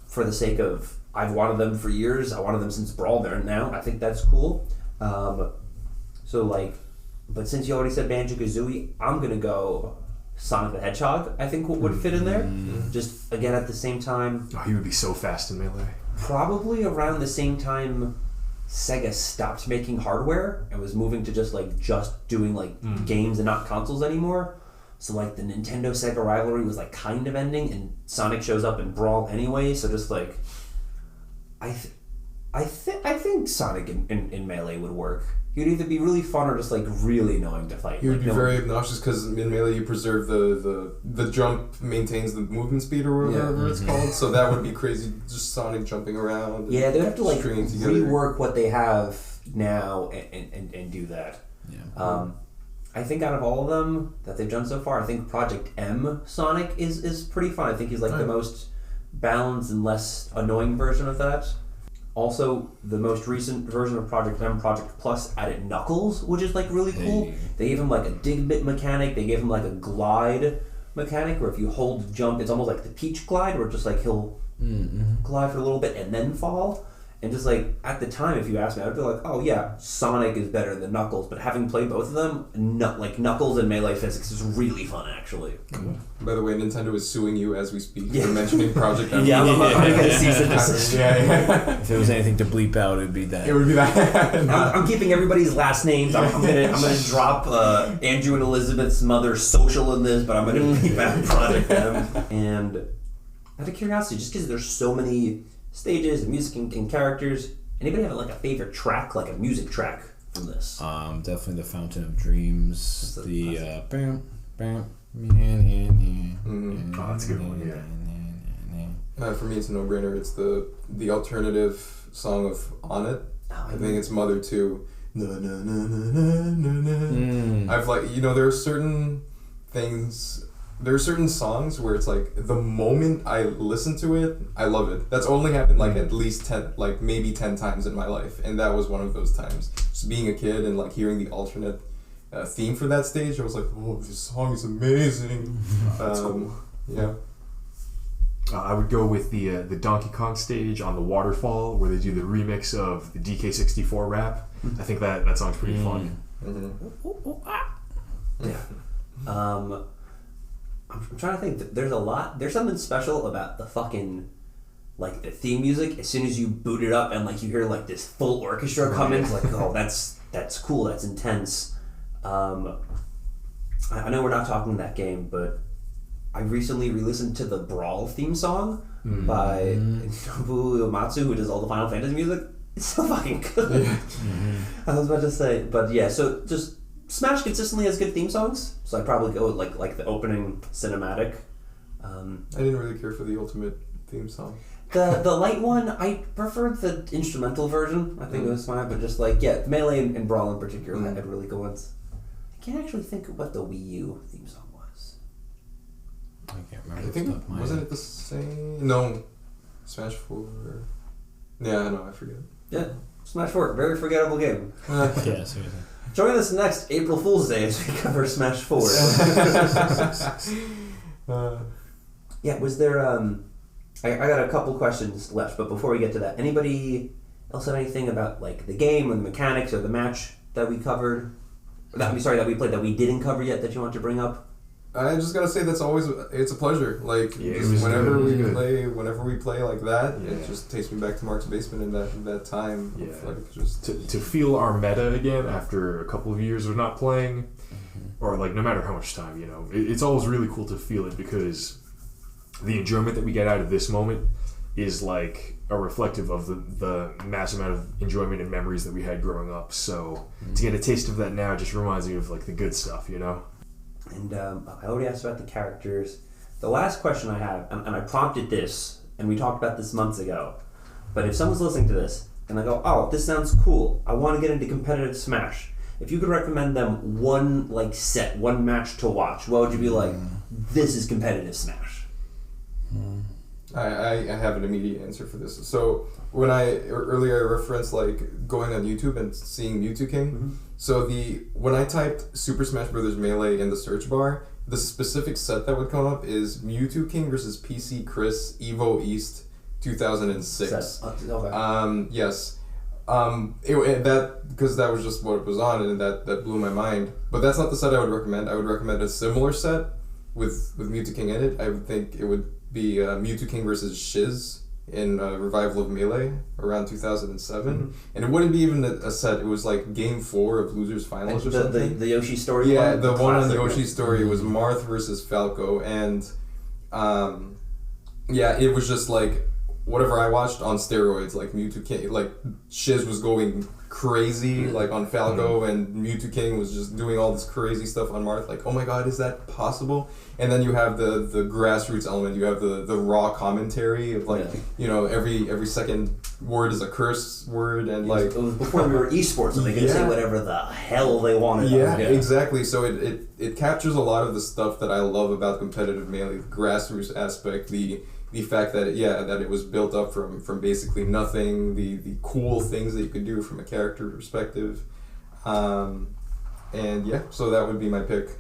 for the sake of, I've wanted them for years, I wanted them since Brawl, there now, I think that's cool. So like, but since you already said Banjo-Kazooie, I'm gonna go Sonic the Hedgehog, I think would fit in there. Just, again, at the same time. Oh, he would be so fast in Melee. Probably around the same time Sega stopped making hardware and was moving to just doing like games and not consoles anymore. So like the Nintendo Sega rivalry was like kind of ending, and Sonic shows up in Brawl anyway, so just like, I think Sonic in Melee would work. He would either be really fun or just like really annoying to fight. He would be very obnoxious because in Melee you preserve the jump maintains the movement speed or whatever it's called. So that would be crazy. Just Sonic jumping around. Yeah, they'd have to like stringing together. rework what they have now and do that. Yeah. I think out of all of them that they've done so far, I think Project M Sonic is pretty fun. I think he's like the most balanced and less annoying version of that. Also, the most recent version of Project M, Project Plus, added Knuckles, which is like really cool. They gave him like a dig bit mechanic. They gave him like a glide mechanic where if you hold jump, it's almost like the Peach glide, where just like he'll glide for a little bit and then fall. And just like at the time, if you asked me, I'd be like, oh yeah, Sonic is better than Knuckles. But having played both of them, like Knuckles and Melee physics is really fun actually. By the way, Nintendo is suing you as we speak for mentioning Project M. Yeah, I'm gonna cease and desist. If there was anything to bleep out, it'd be that. It would be that. I'm keeping everybody's last names. I'm gonna drop Andrew and Elizabeth's mother's social in this, but I'm gonna beat out Project M. And out of curiosity, just because there's so many stages and music and characters, anybody have like a favorite track, like a music track from this? Definitely the Fountain of Dreams. The bam, bam, Oh, that's a good one. Yeah. For me, it's a no-brainer. It's the alternative song of On It. I think it's Mother 2. Na, na, na, na, na, na. I've like, there are certain things. There are certain songs where it's like the moment I listen to it, I love it. That's only happened like at least 10, like maybe 10 times in my life, and that was one of those times. Just being a kid and like hearing the alternate theme for that stage, I was like, oh, this song is amazing. That's cool. Yeah. I would go with the Donkey Kong stage on the waterfall where they do the remix of the DK64 rap. I think that song's pretty fun. Yeah. I'm trying to think. There's something special about the fucking like the theme music. As soon as you boot it up and like you hear like this full orchestra come in, it's like, oh, that's cool. That's intense. I know we're not talking that game, but I recently re-listened to the Brawl theme song by Nobuo Uematsu, who does all the Final Fantasy music. It's so fucking good. I was about to say, but yeah. So just Smash consistently has good theme songs, so I'd probably go with like the opening cinematic. I didn't really care for the Ultimate theme song. The light one, I preferred the instrumental version. I think it was fine, but just like Melee and Brawl in particular had really good ones. I can't actually think of what the Wii U theme song was. I can't remember. I think wasn't it the same? No, Smash 4. Yeah, I know. I forget. Yeah, Smash 4, very forgettable game. Yeah, seriously. Join us next April Fool's Day as we cover Smash 4. Yeah, was there... I got a couple questions left, but before we get to that, anybody else have anything about like the game or the mechanics or the match that we covered? That we played that we didn't cover yet that you want to bring up? I just gotta say it's a pleasure. Like whenever we play like that, it just takes me back to Mark's basement in that time. Yeah. Like just to feel our meta again after a couple of years of not playing, or like no matter how much time, you know, it's always really cool to feel it because the enjoyment that we get out of this moment is like a reflective of the massive amount of enjoyment and memories that we had growing up. So to get a taste of that now just reminds me of like the good stuff, you know. And I already asked about the characters. The last question I have, and I prompted this, and we talked about this months ago, but if someone's listening to this, and I go, oh, this sounds cool, I want to get into competitive Smash, if you could recommend them one match to watch, what would you be like, this is competitive Smash? I have an immediate answer for this. So when earlier I referenced like going on YouTube and seeing Mewtwo King. So when I typed Super Smash Bros. Melee in the search bar, the specific set that would come up is Mewtwo King versus PC Chris Evo East 2006. Okay. Yes. Because that was just what was on, and that blew my mind. But that's not the set I would recommend. I would recommend a similar set with Mewtwo King in it. I would think it would be Mewtwo King versus Shiz in Revival of Melee around 2007. And it wouldn't be even a set, it was like Game 4 of Losers Finals or something. The Yoshi story Yeah, one? the one on the Yoshi story was Marth versus Falco, and it was just like whatever I watched on steroids. Like Mewtwo King, like Shiz was going crazy like on Falco, and Mewtwo King was just doing all this crazy stuff on Marth. Like, oh my god, is that possible? And then you have the grassroots element. You have the raw commentary of like you know every second word is a curse word, and like it was before we were esports, and they could say whatever the hell they wanted. Yeah, exactly. So it captures a lot of the stuff that I love about competitive Melee, the grassroots aspect, the fact that that it was built up from basically nothing, the cool things that you could do from a character perspective, so that would be my pick.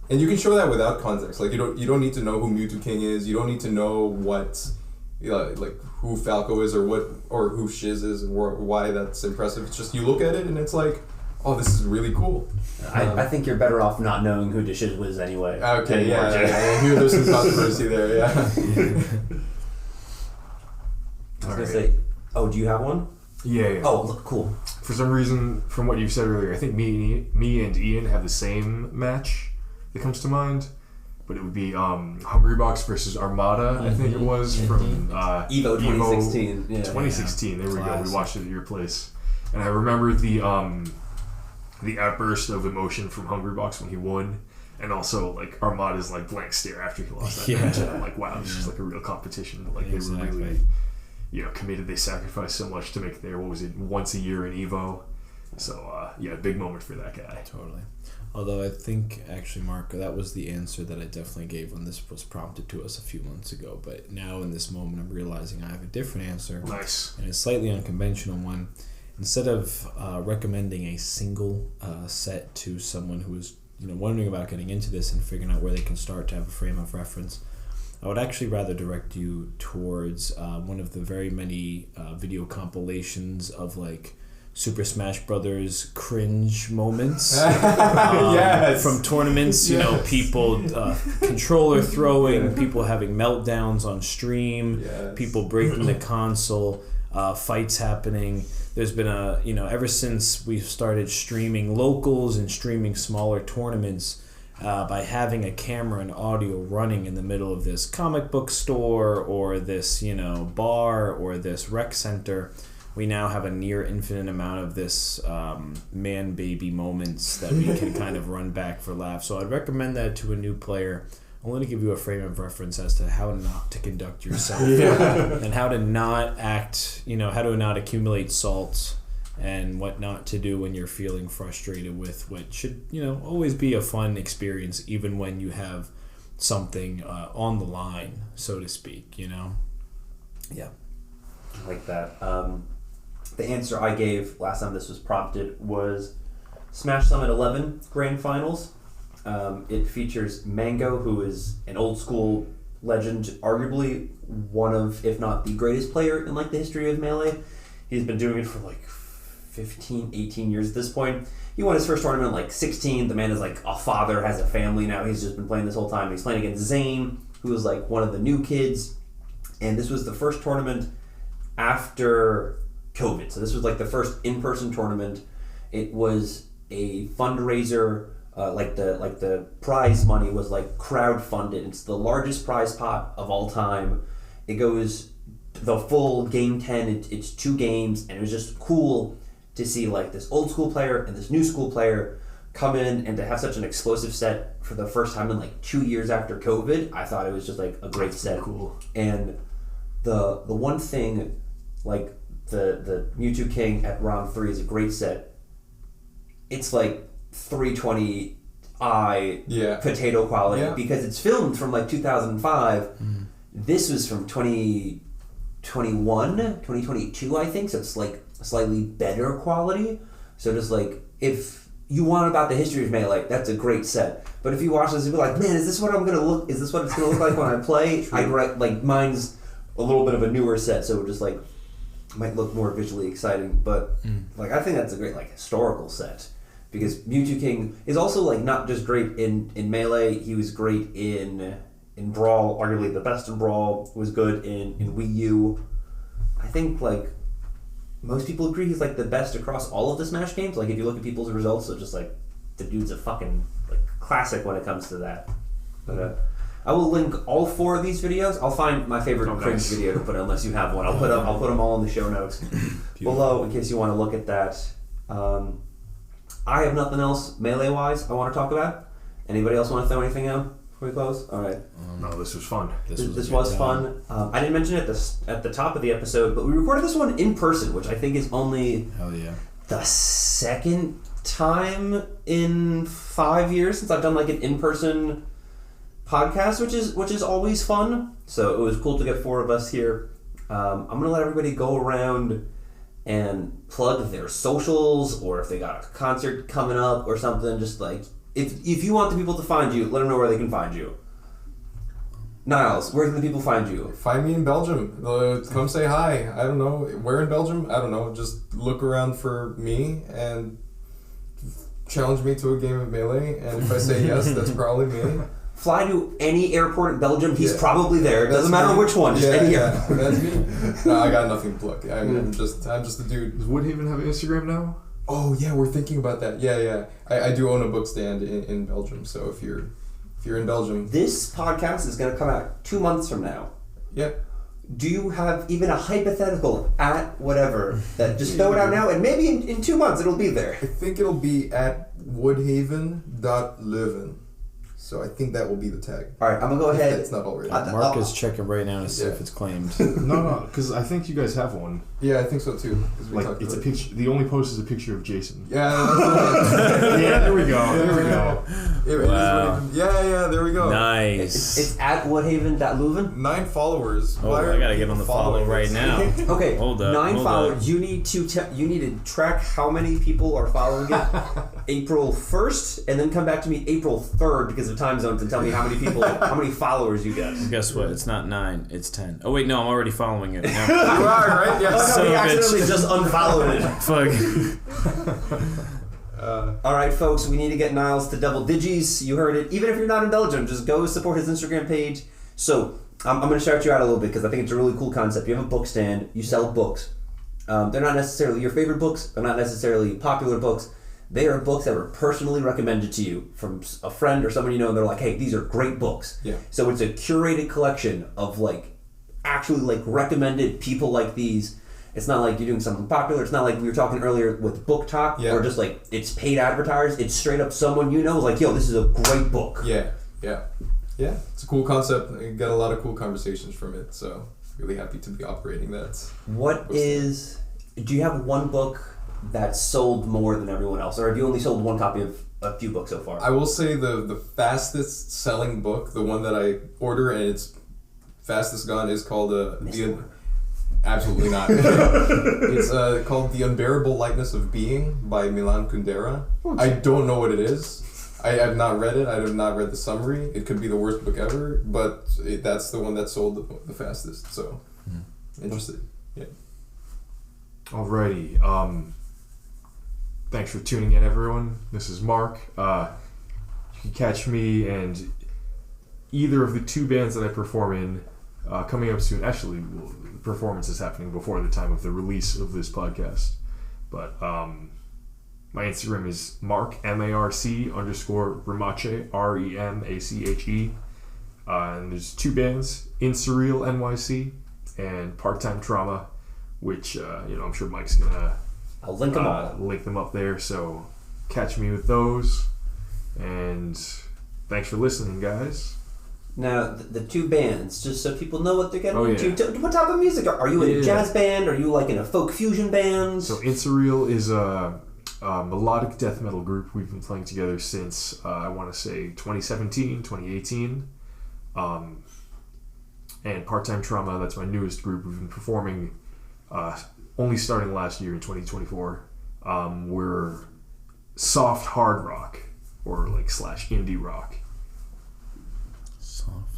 And you can show that without context. Like you don't need to know who Mewtwo King is. You don't need to know what like who Falco is or who Shiz is and why that's impressive. It's just you look at it and it's like, oh, this is really cool. I think you're better off not knowing who Shiz was anyway. Okay, I hear there's some controversy there, yeah. I was going to say, do you have one? Yeah. Oh, look, cool. For some reason, from what you've said earlier, I think me and Ian have the same match that comes to mind. But it would be Hungrybox versus Armada, I think it was, from Evo 2016. Yeah, 2016, there we go. We watched it at your place. And I remember the outburst of emotion from Hungrybox when he won, and also like Armada's like blank stare after he lost that match. And I'm like, wow, this is like a real competition. Like they were really, committed. They sacrificed so much to make their once a year in Evo. So big moment for that guy. Totally. Although I think actually, Mark, that was the answer that I definitely gave when this was prompted to us a few months ago. But now in this moment, I'm realizing I have a different answer. Nice. And a slightly unconventional one. Instead of recommending a single set to someone who is wondering about getting into this and figuring out where they can start to have a frame of reference, I would actually rather direct you towards one of the very many video compilations of like Super Smash Brothers cringe moments from tournaments. People controller throwing, people having meltdowns on stream, people breaking the console, fights happening. There's been ever since we've started streaming locals and streaming smaller tournaments, by having a camera and audio running in the middle of this comic book store or this bar or this rec center, we now have a near infinite amount of this man baby moments that we can kind of run back for laughs. So I'd recommend that to a new player, only to give you a frame of reference as to how not to conduct yourself and how to not act, how to not accumulate salt and what not to do when you're feeling frustrated with what should, always be a fun experience, even when you have something on the line, so to speak, Yeah. like that. The answer I gave last time this was prompted was Smash Summit 11 Grand Finals. It features Mango, who is an old school legend, arguably one of, if not the greatest player in like the history of Melee. He's been doing it for like 15, 18 years at this point. He won his first tournament at like 16. The man is like a father, has a family now. He's just been playing this whole time. He's playing against Zane, who is like one of the new kids. And this was the first tournament after COVID. So this was like the first in-person tournament. It was a fundraiser. Like the prize money was like crowdfunded. It's the largest prize pot of all time. It goes the full game 10. It's 2 games, and it was just cool to see like this old school player and this new school player come in and to have such an explosive set for the first time in like 2 years after COVID. I thought it was just like a great set. Cool. And the one thing, like the Mewtwo King at round 3 is a great set. It's like 320i potato quality because it's filmed from like 2005. This was from 2021, 2022, I think. So it's like slightly better quality. So just like if you want about the history of Melee, that's a great set. But if you watch this, you'll be like, man, is this what I'm gonna look? Is this what it's gonna look like when I play? Like mine's a little bit of a newer set, so it just like might look more visually exciting. But like I think that's a great like historical set because Mewtwo King is also like not just great in Melee. He was great in Brawl, arguably the best in Brawl. Was good in Wii U. I think like most people agree he's like the best across all of the Smash games. Like if you look at people's results, so just like the dude's a fucking like classic when it comes to that. But I will link all 4 of these videos. I'll find my favorite cringe video to put unless you have one. I'll put them all in the show notes below in case you want to look at that. I have nothing else Melee wise I want to talk about. Anybody else want to throw anything out before we close? All right. No, this was fun. This was fun. I didn't mention it at the top of the episode, but we recorded this one in person, which I think is only the second time in 5 years since I've done like an in-person podcast, which is always fun. So it was cool to get 4 of us here. I'm gonna let everybody go around and plug their socials, or if they got a concert coming up or something. Just like if you want the people to find you, let them know where they can find you. Niles, where can the people find you? Find me in Belgium. Come say hi. I don't know. Where in Belgium? I don't know. Just look around for me and challenge me to a game of Melee. And if I say yes, that's probably me. Fly to any airport in Belgium. He's probably there. It doesn't matter which one. Just any airport. That's me. No, I got nothing to plug. I'm just a dude. Does Woodhaven have an Instagram now? Oh yeah, we're thinking about that. Yeah. I do own a book stand in Belgium. So if you're in Belgium, this podcast is going to come out 2 months from now. Yeah. Do you have even a hypothetical at whatever that just throw it out now, and maybe in 2 months it'll be there? I think it'll be at woodhaven.leuven. So I think that will be the tag. All right, I'm gonna go ahead. It's not already. Mark is checking right now to see if it's claimed. No, because I think you guys have one. Yeah, I think so too. Like it's a picture. The only post is a picture of Jason. Yeah. Yeah. There we go. Wow. Yeah. There we go. Nice. It's at woodhaven.leuven. 9 followers. Oh, I gotta get on the follow right now. Okay. Hold up. 9 followers. You need to track how many people are following it. April 1st, and then come back to me April 3rd because of time zones and tell me how many people, how many followers you get. Guess what? It's not 9, it's 10. Oh wait, no, I'm already following it. You are, right? Yeah. Oh, no, he accidentally just unfollowed it. Fuck. All right, folks, we need to get Niles to double digits. You heard it. Even if you're not in Belgium, just go support his Instagram page. So I'm going to shout you out a little bit because I think it's a really cool concept. You have a book stand. You sell books. They're not necessarily your favorite books. They're not necessarily popular books. They are books that were personally recommended to you from a friend or someone you know, and they're like, hey, these are great books. Yeah. So it's a curated collection of like actually like recommended people like these. It's not like you're doing something popular. It's not like we were talking earlier with Book Talk, or just like it's paid advertised. It's straight up someone you know is like, yo, this is a great book. Yeah. It's a cool concept. I got a lot of cool conversations from it, so really happy to be operating that. Do you have one book that sold more than everyone else, or have you only sold one copy of a few books so far? I will say the fastest selling book, the one that I order and it's fastest gone, is called Absolutely not. It's called The Unbearable Lightness of Being by Milan Kundera. I don't know what it is. I have not read it. I have not read the summary. It could be the worst book ever, but that's the one that sold the fastest. So, interested. Yeah. Alrighty. Thanks for tuning in, everyone. This is Mark. You can catch me and either of the two bands that I perform in coming up soon. Actually, the performance is happening before the time of the release of this podcast. But my Instagram is Mark, MARC_Remache, REMACHE. And there's two bands, In Surreal NYC and Part-Time Trauma, which, I'm sure Mike's going to I'll link them all. Link them up there. So catch me with those. And thanks for listening, guys. Now, the two bands, just so people know what they're getting into. Yeah. What type of music? Are you in a jazz band? Are you like in a folk fusion band? So In Surreal is a melodic death metal group. We've been playing together since, I want to say, 2017, 2018. And Part-Time Trauma, that's my newest group. We've been performing only starting last year in 2024. We're soft hard rock or like / indie rock.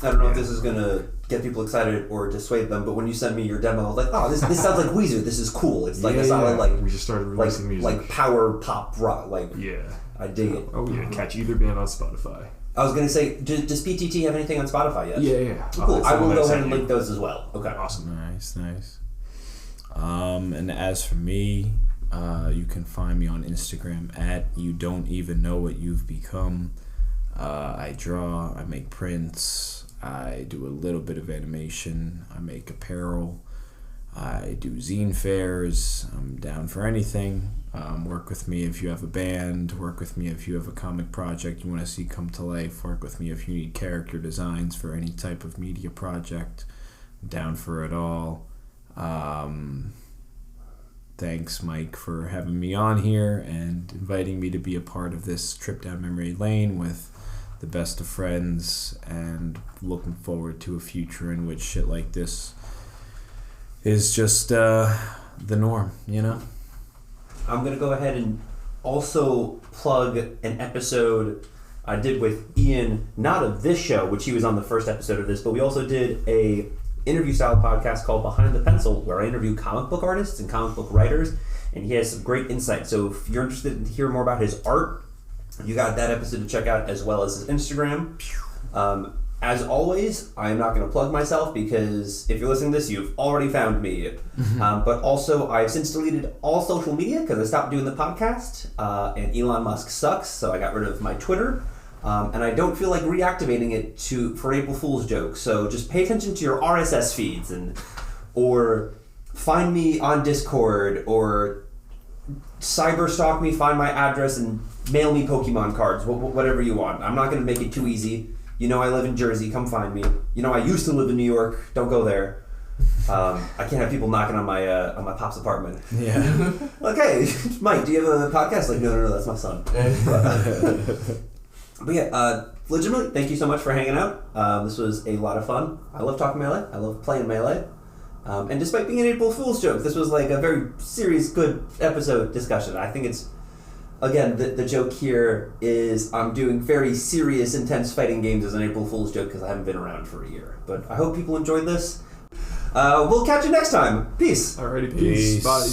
I don't know if this is going to get people excited or dissuade them, but when you sent me your demo, I was like, oh, this sounds like Weezer. This is cool. It's like a solid, like... We just started releasing music. Like power pop rock. Like, yeah. I dig it. Oh, yeah. Catch either band on Spotify. I was going to say, does PTT have anything on Spotify yet? Yeah. Cool. I will go ahead and link those as well. Okay. Awesome. Nice. And as for me, you can find me on Instagram at You Don't Even Know What You've Become. I draw, I make prints, I do a little bit of animation, I make apparel, I do zine fairs. I'm down for anything. Work with me if you have a band, work with me if you have a comic project you want to see come to life, work with me if you need character designs for any type of media project. I'm down for it all. Thanks, Mike, for having me on here and inviting me to be a part of this trip down memory lane with the best of friends, and looking forward to a future in which shit like this is just the norm, I'm going to go ahead and also plug an episode I did with Ian, not of this show, which he was on the first episode of this, but we also did a interview-style podcast called Behind the Pencil, where I interview comic book artists and comic book writers, and he has some great insight. So if you're interested in hearing more about his art, you got that episode to check out, as well as his Instagram. As always, I am not going to plug myself, because if you're listening to this, you've already found me. But also, I've since deleted all social media because I stopped doing the podcast, and Elon Musk sucks, so I got rid of my Twitter. And I don't feel like reactivating it for April Fool's jokes. So just pay attention to your RSS feeds, or find me on Discord, or cyber stalk me, find my address, and mail me Pokemon cards, whatever you want. I'm not going to make it too easy. I live in Jersey. Come find me. I used to live in New York. Don't go there. I can't have people knocking on my pop's apartment. Yeah. Okay, Mike, do you have a podcast? Like, no, that's my son. But yeah, legitimately, thank you so much for hanging out. This was a lot of fun. I love talking Melee. I love playing Melee. And despite being an April Fool's joke, this was like a very serious, good episode discussion. I think it's, again, the joke here is I'm doing very serious, intense fighting games as an April Fool's joke because I haven't been around for a year. But I hope people enjoyed this. We'll catch you next time. Peace. Alrighty, peace. Bye.